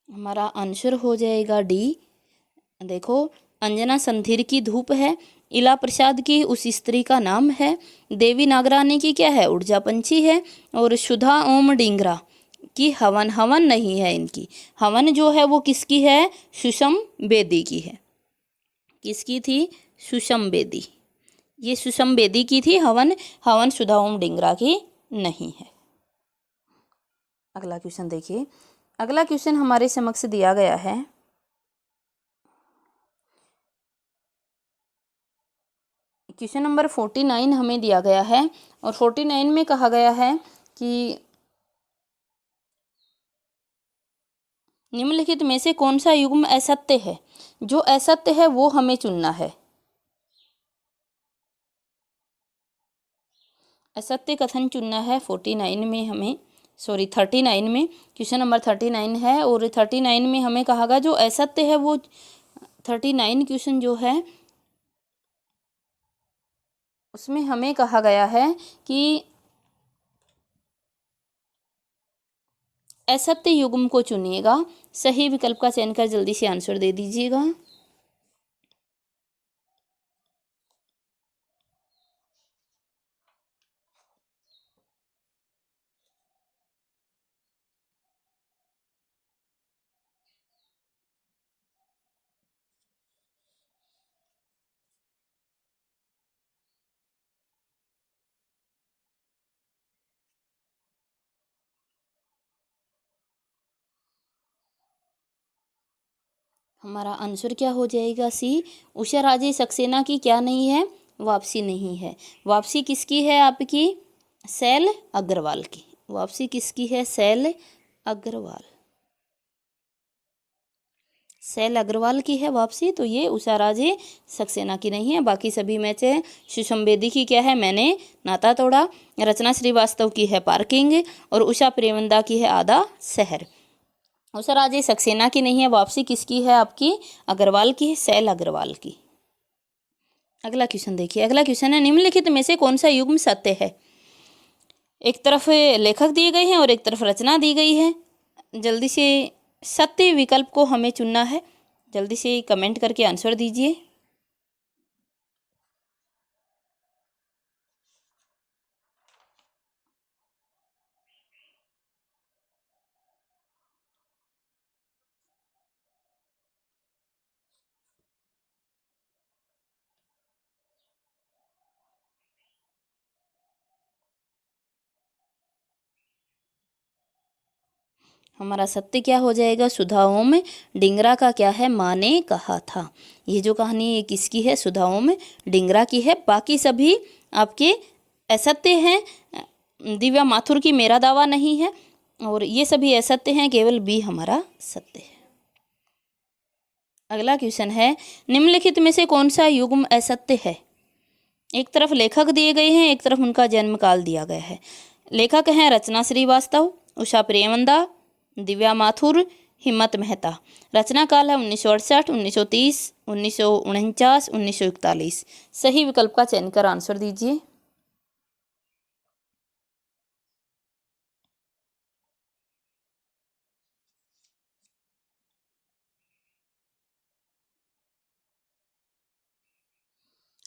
हमारा आंसर हो जाएगा डी। देखो, अंजना संधीर की धूप है, इला प्रसाद की उस स्त्री का नाम है, देवी नागरानी की क्या है? ऊर्जा पंछी है, और सुधा ओम डिंगरा की हवन। हवन नहीं है इनकी, हवन जो है वो किसकी है? सुषम बेदी की है। किसकी थी? सुषम बेदी। ये सुषम बेदी की थी हवन। हवन सुधा ओम डिंगरा की नहीं है। अगला क्वेश्चन देखिए, अगला क्वेश्चन हमारे समक्ष दिया गया है। क्वेश्चन नंबर 49 हमें दिया गया है, और 49 में कहा गया है कि निम्नलिखित में से कौन सा युग्म असत्य है? जो असत्य है वो हमें चुनना है। असत्य कथन चुनना है 49 में हमें, 39 में। क्वेश्चन नंबर 39 है, और 39 में हमें कहा गया जो असत्य है वो 39 क्वेश्चन जो है उसमें हमें कहा गया है कि असत्य युग्म को चुनिएगा। सही विकल्प का चयन कर जल्दी से आंसर दे दीजिएगा। हमारा आंसर क्या हो जाएगा? सी। उषा राजे सक्सेना की क्या नहीं है? वापसी नहीं है। वापसी किसकी है आपकी? शैल अग्रवाल की। वापसी किसकी है? शैल अग्रवाल। शैल अग्रवाल की है वापसी, तो ये उषा राजे सक्सेना की नहीं है। बाकी सभी मैच है। सुषम बेदी की क्या है? मैंने नाता तोड़ा। रचना श्रीवास्तव की है पार्किंग, और उषा प्रेमंदा की है आधा शहर। उषा राजे सक्सेना की नहीं है। वापसी किसकी है आपकी? अग्रवाल की है, शैल अग्रवाल की। अगला क्वेश्चन देखिए, अगला क्वेश्चन है, निम्नलिखित में से कौन सा युग्म सत्य है? एक तरफ लेखक दिए गए हैं और एक तरफ रचना दी गई है। जल्दी से सत्य विकल्प को हमें चुनना है। जल्दी से कमेंट करके आंसर दीजिए। हमारा सत्य क्या हो जाएगा? सुधा ओम डिंगरा का क्या है? माँ ने कहा था। ये जो कहानी है किसकी है? सुधा ओम डिंगरा की है। बाकी सभी आपके असत्य हैं। दिव्या माथुर की मेरा दावा नहीं है, और ये सभी असत्य हैं। केवल बी हमारा सत्य है। अगला क्वेश्चन है, निम्नलिखित में से कौन सा युग्म असत्य है? एक तरफ लेखक दिए गए हैं, एक तरफ उनका जन्म काल दिया गया है। लेखक हैं रचना श्रीवास्तव, उषा प्रेमंदा, दिव्या माथुर, हिम्मत मेहता। रचना काल है 1968, 1930, 1949, 1941। सही विकल्प का चयन कर आंसर दीजिए।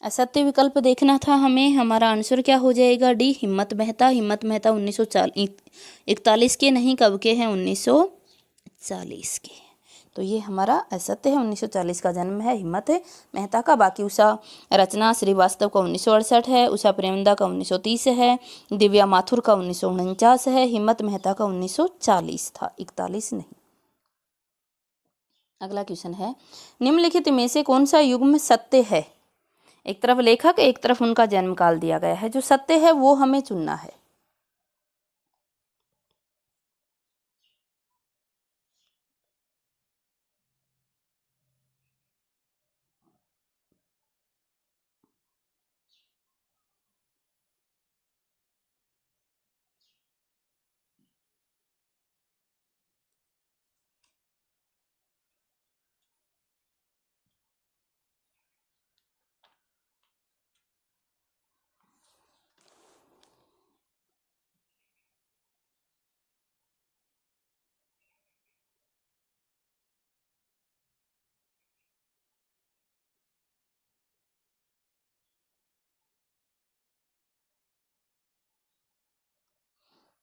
असत्य विकल्प देखना था हमें। हमारा आंसर क्या हो जाएगा? डी हिम्मत मेहता। हिम्मत मेहता 1941 के नहीं, कब के हैं? 1940 के। तो ये हमारा असत्य है। 1940 का जन्म है हिम्मत मेहता का। बाकी उषा रचना श्रीवास्तव का 1968 है, उषा प्रेमदा का 1930 है, दिव्या माथुर का 1949 है, हिम्मत मेहता का 1940 था, 41 नहीं। अगला क्वेश्चन है, निम्नलिखित में से कौन सा युग्म सत्य है? एक तरफ लेखक, एक तरफ उनका जन्म काल दिया गया है। जो सत्य है वो हमें चुनना है।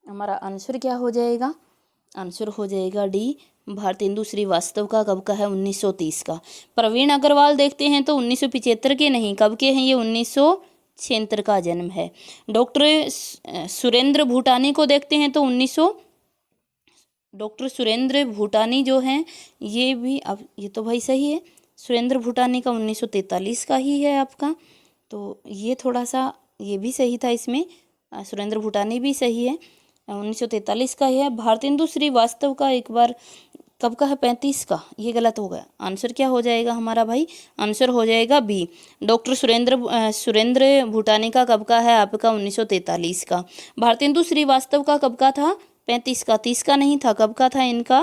हमारा आंसर क्या हो जाएगा? आंसर हो जाएगा डी, भारतेंदु श्रीवास्तव का कब का है? 1930 का। प्रवीण अग्रवाल देखते हैं तो 1975 के नहीं, कब के हैं ये? 1976 का जन्म है। डॉक्टर सुरेंद्र भूटानी को देखते हैं तो डॉक्टर सुरेंद्र भूटानी जो हैं ये भी, अब ये तो भाई सही है, सुरेंद्र भूटानी का 1943 का ही है आपका, तो ये थोड़ा सा ये भी सही था इसमें, सुरेंद्र भूटानी भी सही है, 1943 का ही है। भारतेंदु श्रीवास्तव का एक बार कब का है? 35 का, ये गलत हो गया। आंसर क्या हो जाएगा हमारा भाई? आंसर हो जाएगा बी, डॉक्टर सुरेंद्र भूटानी का कब का है आपका? 1943 का। भारतेंदु श्रीवास्तव का कब का था? 35 का, 30 का नहीं था, कब का था इनका?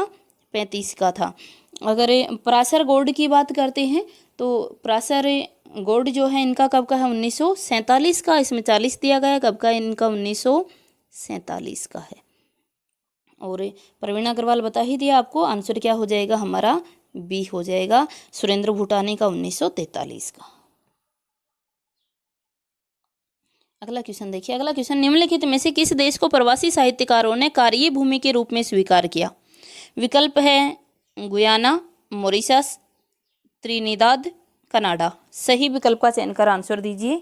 35 का था। अगर पराशर गौड़ की बात करते हैं तो पराशर गौड़ जो है इनका कब का है? 1947 का, इसमें 40 दिया गया, कब का इनका? 1947 का है। और प्रवीण अग्रवाल बता ही दिया आपको, आंसर क्या हो जाएगा हमारा? बी हो जाएगा, सुरेंद्र भूटानी का 1943 का। अगला क्वेश्चन देखिए। अगला क्वेश्चन, निम्नलिखित में से किस देश को प्रवासी साहित्यकारों ने कार्य भूमि के रूप में स्वीकार किया? विकल्प है गुयाना, मॉरिशस, त्रिनिदाद, कनाडा। सही विकल्प का चयन कर आंसर दीजिए।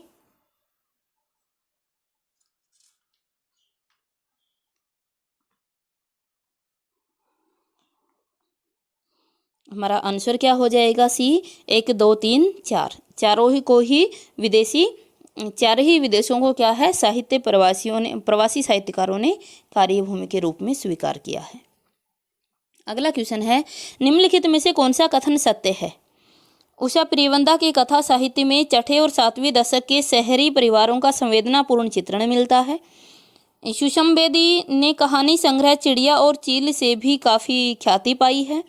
हमारा आंसर क्या हो जाएगा? सी, 1 2 3 4, चारों ही को ही विदेशी, चार ही विदेशों को क्या है? प्रवासी साहित्यकारों ने कार्यभूमि के रूप में स्वीकार किया है। अगला क्वेश्चन है, निम्नलिखित में से कौन सा कथन सत्य है? उषा प्रियवंदा की कथा साहित्य में छठे और 7वें दशक के शहरी परिवारों का संवेदनापूर्ण चित्रण मिलता है। सुषम बेदी ने कहानी संग्रह चिड़िया और चील से भी काफ़ी ख्याति पाई है।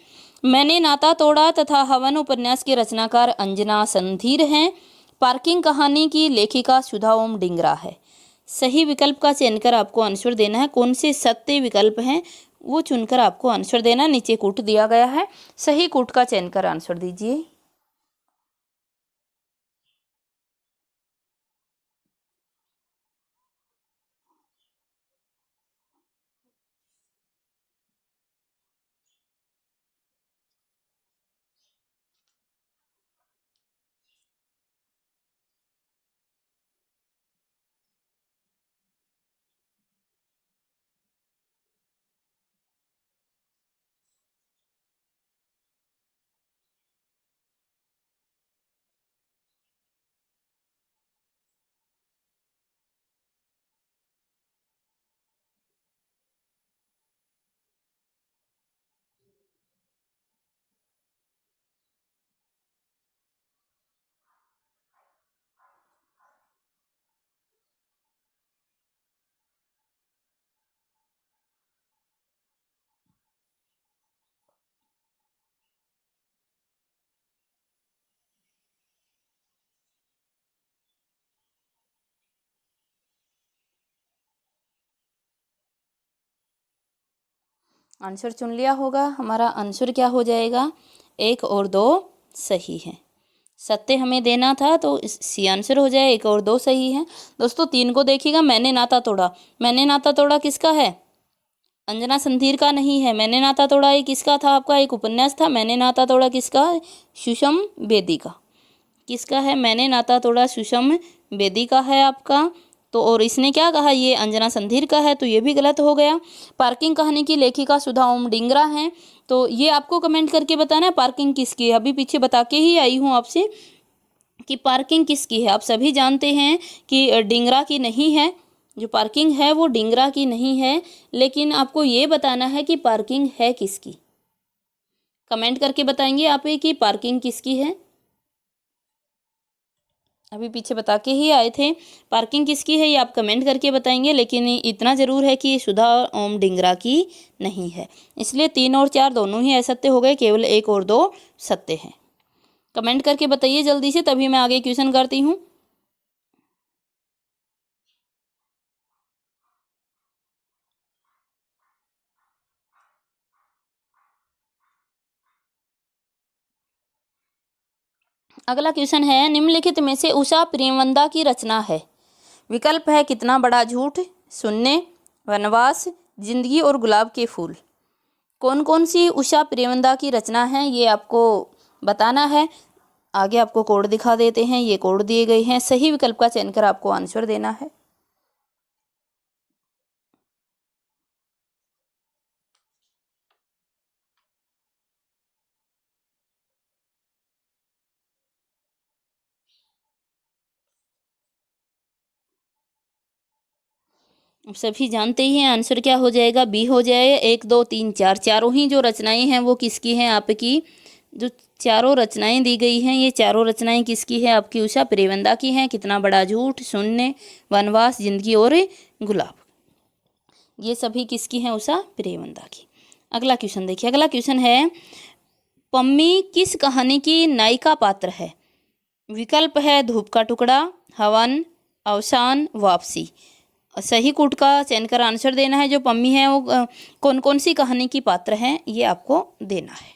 मैंने नाता तोड़ा तथा हवन उपन्यास के रचनाकार अंजना संधीर हैं। पार्किंग कहानी की लेखिका सुधा ओम डिंगरा है। सही विकल्प का चयन कर आपको आंसर देना है। कौन से सत्य विकल्प हैं वो चुनकर आपको आंसर देना। नीचे कूट दिया गया है, सही कूट का चयन कर आंसर दीजिए। आंसर चुन लिया होगा। हमारा आंसर क्या हो जाएगा? 1 और 2 सही है। सत्य हमें देना था तो सी आंसर हो जाए। 1 और 2 सही है। दोस्तों 3 को देखिएगा। मैंने नाता तोड़ा, मैंने नाता तोड़ा किसका है? अंजना संधीर का नहीं है। मैंने नाता तोड़ा ये किसका था आपका? एक उपन्यास था। मैंने नाता तोड़ा किसका? सुषम बेदी का। किसका है? मैंने नाता तोड़ा सुषम बेदी का है आपका। तो और इसने क्या कहा, ये अंजना संधीर का है, तो ये भी गलत हो गया। पार्किंग कहानी की लेखिका सुधा ओम डिंगरा हैं, तो ये आपको कमेंट करके बताना है पार्किंग किसकी है। अभी पीछे बता के ही आई हूँ आपसे कि पार्किंग किसकी है। आप सभी जानते हैं कि डिंगरा की नहीं है, जो पार्किंग है वो डिंगरा की नहीं है, लेकिन आपको ये बताना है कि पार्किंग है किसकी। कमेंट करके बताएंगे आप कि पार्किंग किसकी है। अभी पीछे बता के ही आए थे, पार्किंग किसकी है ये आप कमेंट करके बताएंगे, लेकिन इतना ज़रूर है कि सुधा ओम डिंगरा की नहीं है। इसलिए 3 और 4 दोनों ही असत्य हो गए, केवल 1 और 2 सत्य हैं। कमेंट करके बताइए जल्दी से, तभी मैं आगे क्वेश्चन करती हूँ। अगला क्वेश्चन है, निम्नलिखित में से उषा प्रेमवंदा की रचना है। विकल्प है कितना बड़ा झूठ, शून्य, वनवास, जिंदगी और गुलाब के फूल। कौन कौन सी उषा प्रेमवंदा की रचना है ये आपको बताना है। आगे आपको कोड दिखा देते हैं, ये कोड दिए गए हैं, सही विकल्प का चयन कर आपको आंसर देना है। अब सभी जानते ही हैं आंसर क्या हो जाएगा, बी हो जाए। 1 2 3 4 चारों ही जो रचनाएं हैं वो किसकी हैं आपकी। जो चारों रचनाएं दी गई हैं ये चारों रचनाएं किसकी है आपकी, उषा प्रेमवंदा की हैं। कितना बड़ा झूठ, शून्य, वनवास, जिंदगी और गुलाब, ये सभी किसकी हैं, उषा प्रेमवंदा की। अगला क्वेश्चन देखिए, अगला क्वेश्चन है, पम्मी किस कहानी की नायिका पात्र है। विकल्प है धूप का टुकड़ा, हवन, अवसान, वापसी। सही कूट का चयन कर आंसर देना है। जो पम्मी है वो कौन कौन सी कहानी की पात्र हैं ये आपको देना है।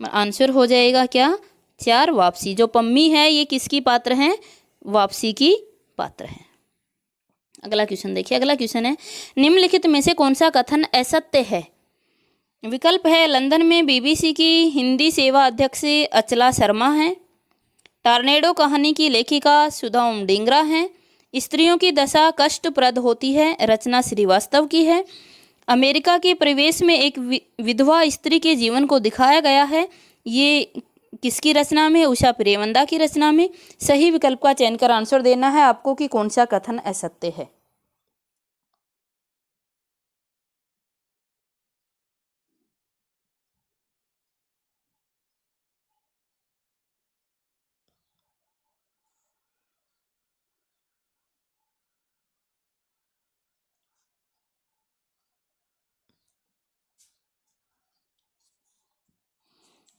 आंसर हो जाएगा क्या, 4 वापसी। जो पम्मी है ये किसकी पात्र हैं, वापसी की पात्र हैं। अगला क्वेश्चन देखिए, अगला क्वेश्चन है, निम्नलिखित में से कौन सा कथन असत्य है। विकल्प है लंदन में बीबीसी की हिंदी सेवा अध्यक्ष अचला शर्मा हैं, टॉर्नेडो कहानी की लेखिका सुधा ओम डिंगरा हैं, स्त्रियों की दशा कष्टप्रद होती है रचना श्रीवास्तव की है, अमेरिका के परिवेश में एक विधवा स्त्री के जीवन को दिखाया गया है, ये किसकी रचना में, उषा प्रेमवंदा की रचना में। सही विकल्प का चयन कर आंसर देना है आपको कि कौन सा कथन असत्य है।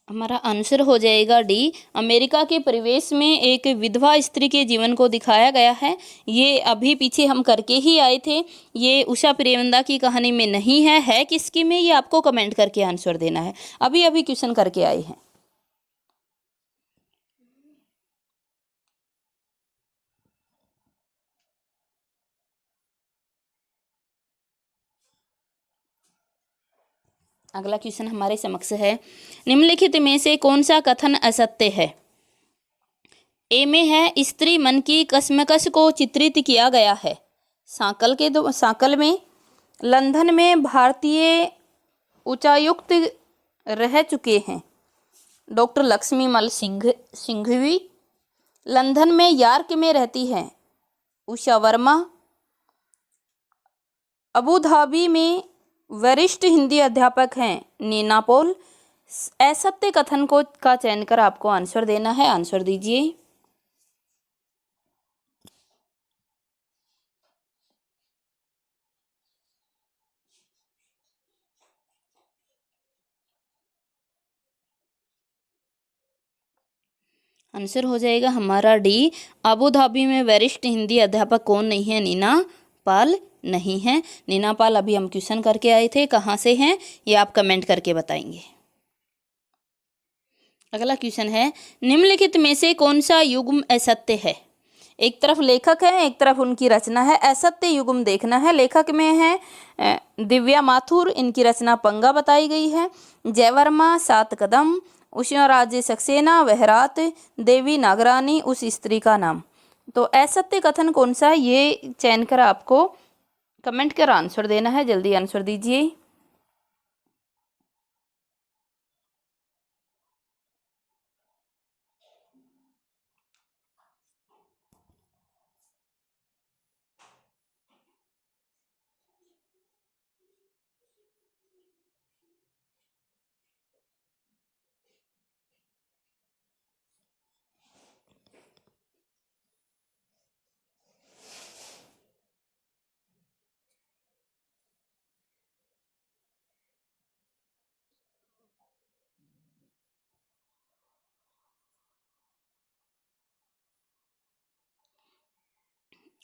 हमारा आंसर हो जाएगा डी, अमेरिका के परिवेश में एक विधवा स्त्री के जीवन को दिखाया गया है। ये अभी पीछे हम करके ही आए थे, ये उषा प्रेमवंदा की कहानी में नहीं है किसकी में, ये आपको कमेंट करके आंसर देना है। अभी अभी क्वेश्चन करके आए हैं। अगला क्वेश्चन हमारे समक्ष है, निम्नलिखित में से कौन सा कथन असत्य है। ए में है स्त्री मन की कशमकश को चित्रित किया गया है। सांकल में लंदन में भारतीय उच्चायुक्त रह चुके हैं डॉक्टर लक्ष्मीमल सिंघवी। लंदन में यॉर्क में रहती है उषा वर्मा। अबू धाबी में वरिष्ठ हिंदी अध्यापक हैं नीना पॉल। असत्य कथन को का चयन कर आपको आंसर देना है, आंसर दीजिए। आंसर हो जाएगा हमारा डी, अबू धाबी में वरिष्ठ हिंदी अध्यापक कौन नहीं है, नीना पाल नहीं है। नीना पाल अभी हम क्वेश्चन करके आए थे, कहाँ से हैं ये आप कमेंट करके बताएंगे। अगला क्वेश्चन है, निम्नलिखित में से कौन सा युग्म असत्य है। एक तरफ लेखक है, एक तरफ उनकी रचना है। असत्य युग्म देखना है। लेखक में है दिव्या माथुर, इनकी रचना पंगा बताई गई है। जयवर्मा, सात कदम, उषाराजे सक्सेना, वह रात, देवी नागरानी, उस स्त्री का नाम। तो असत्य कथन कौन सा है, ये चयन कर आपको कमेंट कर आंसर देना है। जल्दी आंसर दीजिए।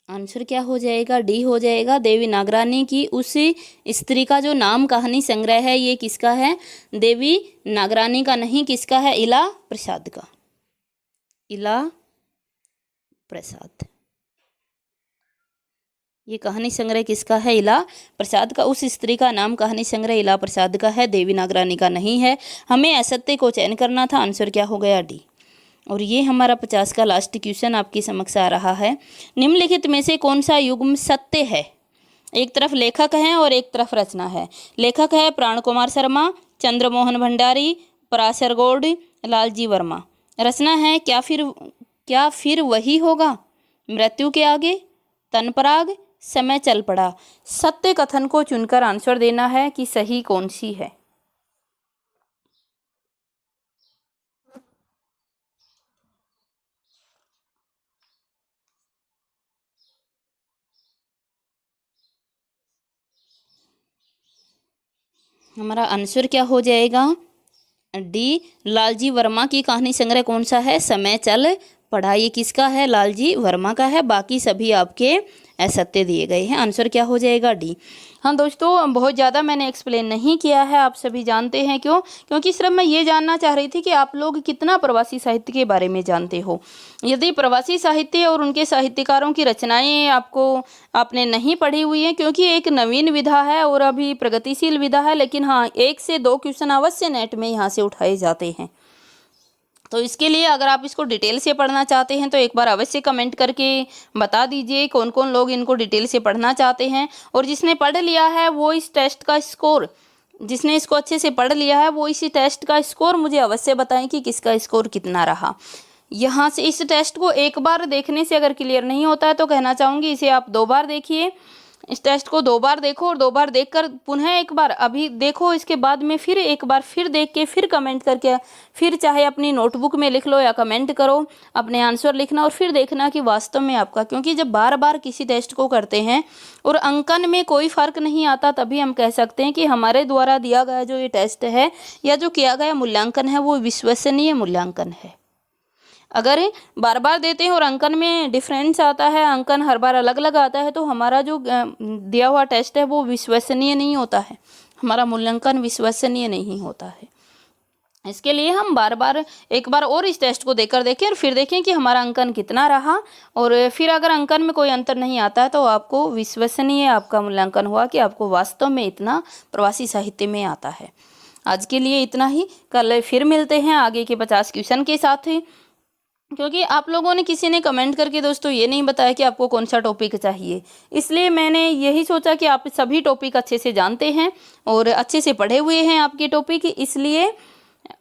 आंसर क्या हो जाएगा, डी हो जाएगा। देवी नागरानी की उस स्त्री का जो नाम कहानी संग्रह है, ये किसका है, देवी नागरानी का नहीं, किसका है, इला प्रसाद का। इला प्रसाद, ये कहानी संग्रह किसका है, इला प्रसाद का। उस स्त्री का नाम कहानी संग्रह इला प्रसाद का है, देवी नागरानी का नहीं है। हमें असत्य को चयन करना था। आंसर क्या हो गया, डी। और ये हमारा 50 का लास्ट क्वेश्चन आपके समक्ष आ रहा है। निम्नलिखित में से कौन सा युग्म सत्य है। एक तरफ लेखक हैं और एक तरफ रचना है। लेखक है प्राण कुमार शर्मा, चंद्रमोहन भंडारी, पराशर गौड़, लालजी वर्मा। रचना है क्या फिर वही होगा, मृत्यु के आगे, तनपराग, समय चल पड़ा। सत्य कथन को चुनकर आंसर देना है कि सही कौन सी है। हमारा आंसर क्या हो जाएगा, डी। लालजी वर्मा की कहानी संग्रह कौन सा है, समय चल पड़ा। ये किसका है, लालजी वर्मा का है। बाकी सभी आपके असत्य दिए गए हैं। आंसर क्या हो जाएगा, डी। हाँ दोस्तों, बहुत ज़्यादा मैंने एक्सप्लेन नहीं किया है, आप सभी जानते हैं क्यों, क्योंकि सिर्फ मैं ये जानना चाह रही थी कि आप लोग कितना प्रवासी साहित्य के बारे में जानते हो। यदि प्रवासी साहित्य और उनके साहित्यकारों की रचनाएं आपने नहीं पढ़ी हुई हैं, क्योंकि एक नवीन विधा है और अभी प्रगतिशील विधा है, लेकिन हाँ 1 से 2 क्वेश्चन अवश्य नेट में यहाँ से उठाए जाते हैं। तो इसके लिए अगर आप इसको डिटेल से पढ़ना चाहते हैं तो एक बार अवश्य कमेंट करके बता दीजिए कौन कौन लोग इनको डिटेल से पढ़ना चाहते हैं। और जिसने पढ़ लिया है वो इस टेस्ट का स्कोर, जिसने इसको अच्छे से पढ़ लिया है वो इसी टेस्ट का स्कोर मुझे अवश्य बताएं कि किसका स्कोर कितना रहा। यहाँ से इस टेस्ट को एक बार देखने से अगर क्लियर नहीं होता है तो कहना चाहूँगी इसे आप 2 बार देखिए। इस टेस्ट को 2 बार देखो और 2 बार देखकर पुनः एक बार अभी देखो, इसके बाद में फिर एक बार फिर देख के फिर कमेंट करके फिर चाहे अपनी नोटबुक में लिख लो या कमेंट करो, अपने आंसर लिखना और फिर देखना कि वास्तव में आपका, क्योंकि जब बार बार किसी टेस्ट को करते हैं और अंकन में कोई फर्क नहीं आता तभी हम कह सकते हैं कि हमारे द्वारा दिया गया जो ये टेस्ट है या जो किया गया मूल्यांकन है वो विश्वसनीय मूल्यांकन है। अगर बार बार देते हैं और अंकन में डिफरेंस आता है, अंकन हर बार अलग अलग आता है, तो हमारा जो दिया हुआ टेस्ट है वो विश्वसनीय नहीं होता है, हमारा मूल्यांकन विश्वसनीय नहीं होता है। इसके लिए हम बार बार एक बार और इस टेस्ट को देकर देखें और फिर देखें कि हमारा अंकन कितना रहा, और फिर अगर अंकन में कोई अंतर नहीं आता है तो आपको विश्वसनीय आपका मूल्यांकन हुआ कि आपको वास्तव में इतना प्रवासी साहित्य में आता है। आज के लिए इतना ही, कल फिर मिलते हैं आगे के 50 क्वेश्चन के साथ ही। क्योंकि आप लोगों ने किसी ने कमेंट करके दोस्तों ये नहीं बताया कि आपको कौन सा टॉपिक चाहिए, इसलिए मैंने यही सोचा कि आप सभी टॉपिक अच्छे से जानते हैं और अच्छे से पढ़े हुए हैं आपके टॉपिक, इसलिए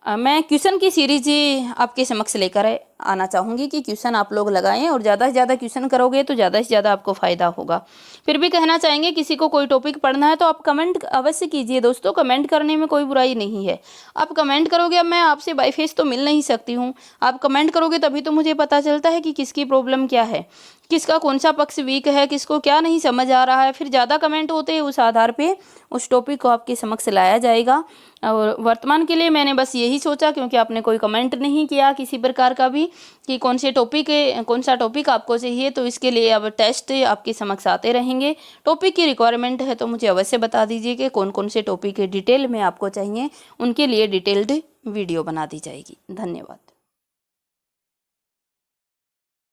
मैं क्वेश्चन की सीरीज आपके समक्ष लेकर आना चाहूँगी कि क्वेश्चन आप लोग लगाएं और ज़्यादा से ज़्यादा क्वेश्चन करोगे तो ज़्यादा से ज़्यादा आपको फ़ायदा होगा। फिर भी कहना चाहेंगे किसी को कोई टॉपिक पढ़ना है तो आप कमेंट अवश्य कीजिए दोस्तों, कमेंट करने में कोई बुराई नहीं है। आप कमेंट करोगे, अब मैं आपसे बाई फेस तो मिल नहीं सकती हूँ, आप कमेंट करोगे तभी तो मुझे पता चलता है कि किसकी प्रॉब्लम क्या है, किसका कौन सा पक्ष वीक है, किसको क्या नहीं समझ आ रहा है। फिर ज़्यादा कमेंट होते हैं उस आधार पे उस टॉपिक को आपके समक्ष लाया जाएगा। और वर्तमान के लिए मैंने बस यही सोचा, क्योंकि आपने कोई कमेंट नहीं किया किसी प्रकार का भी कि कौन सा टॉपिक आपको चाहिए, तो इसके लिए अब टेस्ट आपके समक्ष आते रहेंगे। टॉपिक की रिक्वायरमेंट है तो मुझे अवश्य बता दीजिए कि कौन कौन से टॉपिक डिटेल में आपको चाहिए, उनके लिए डिटेल्ड वीडियो बना दी जाएगी। धन्यवाद।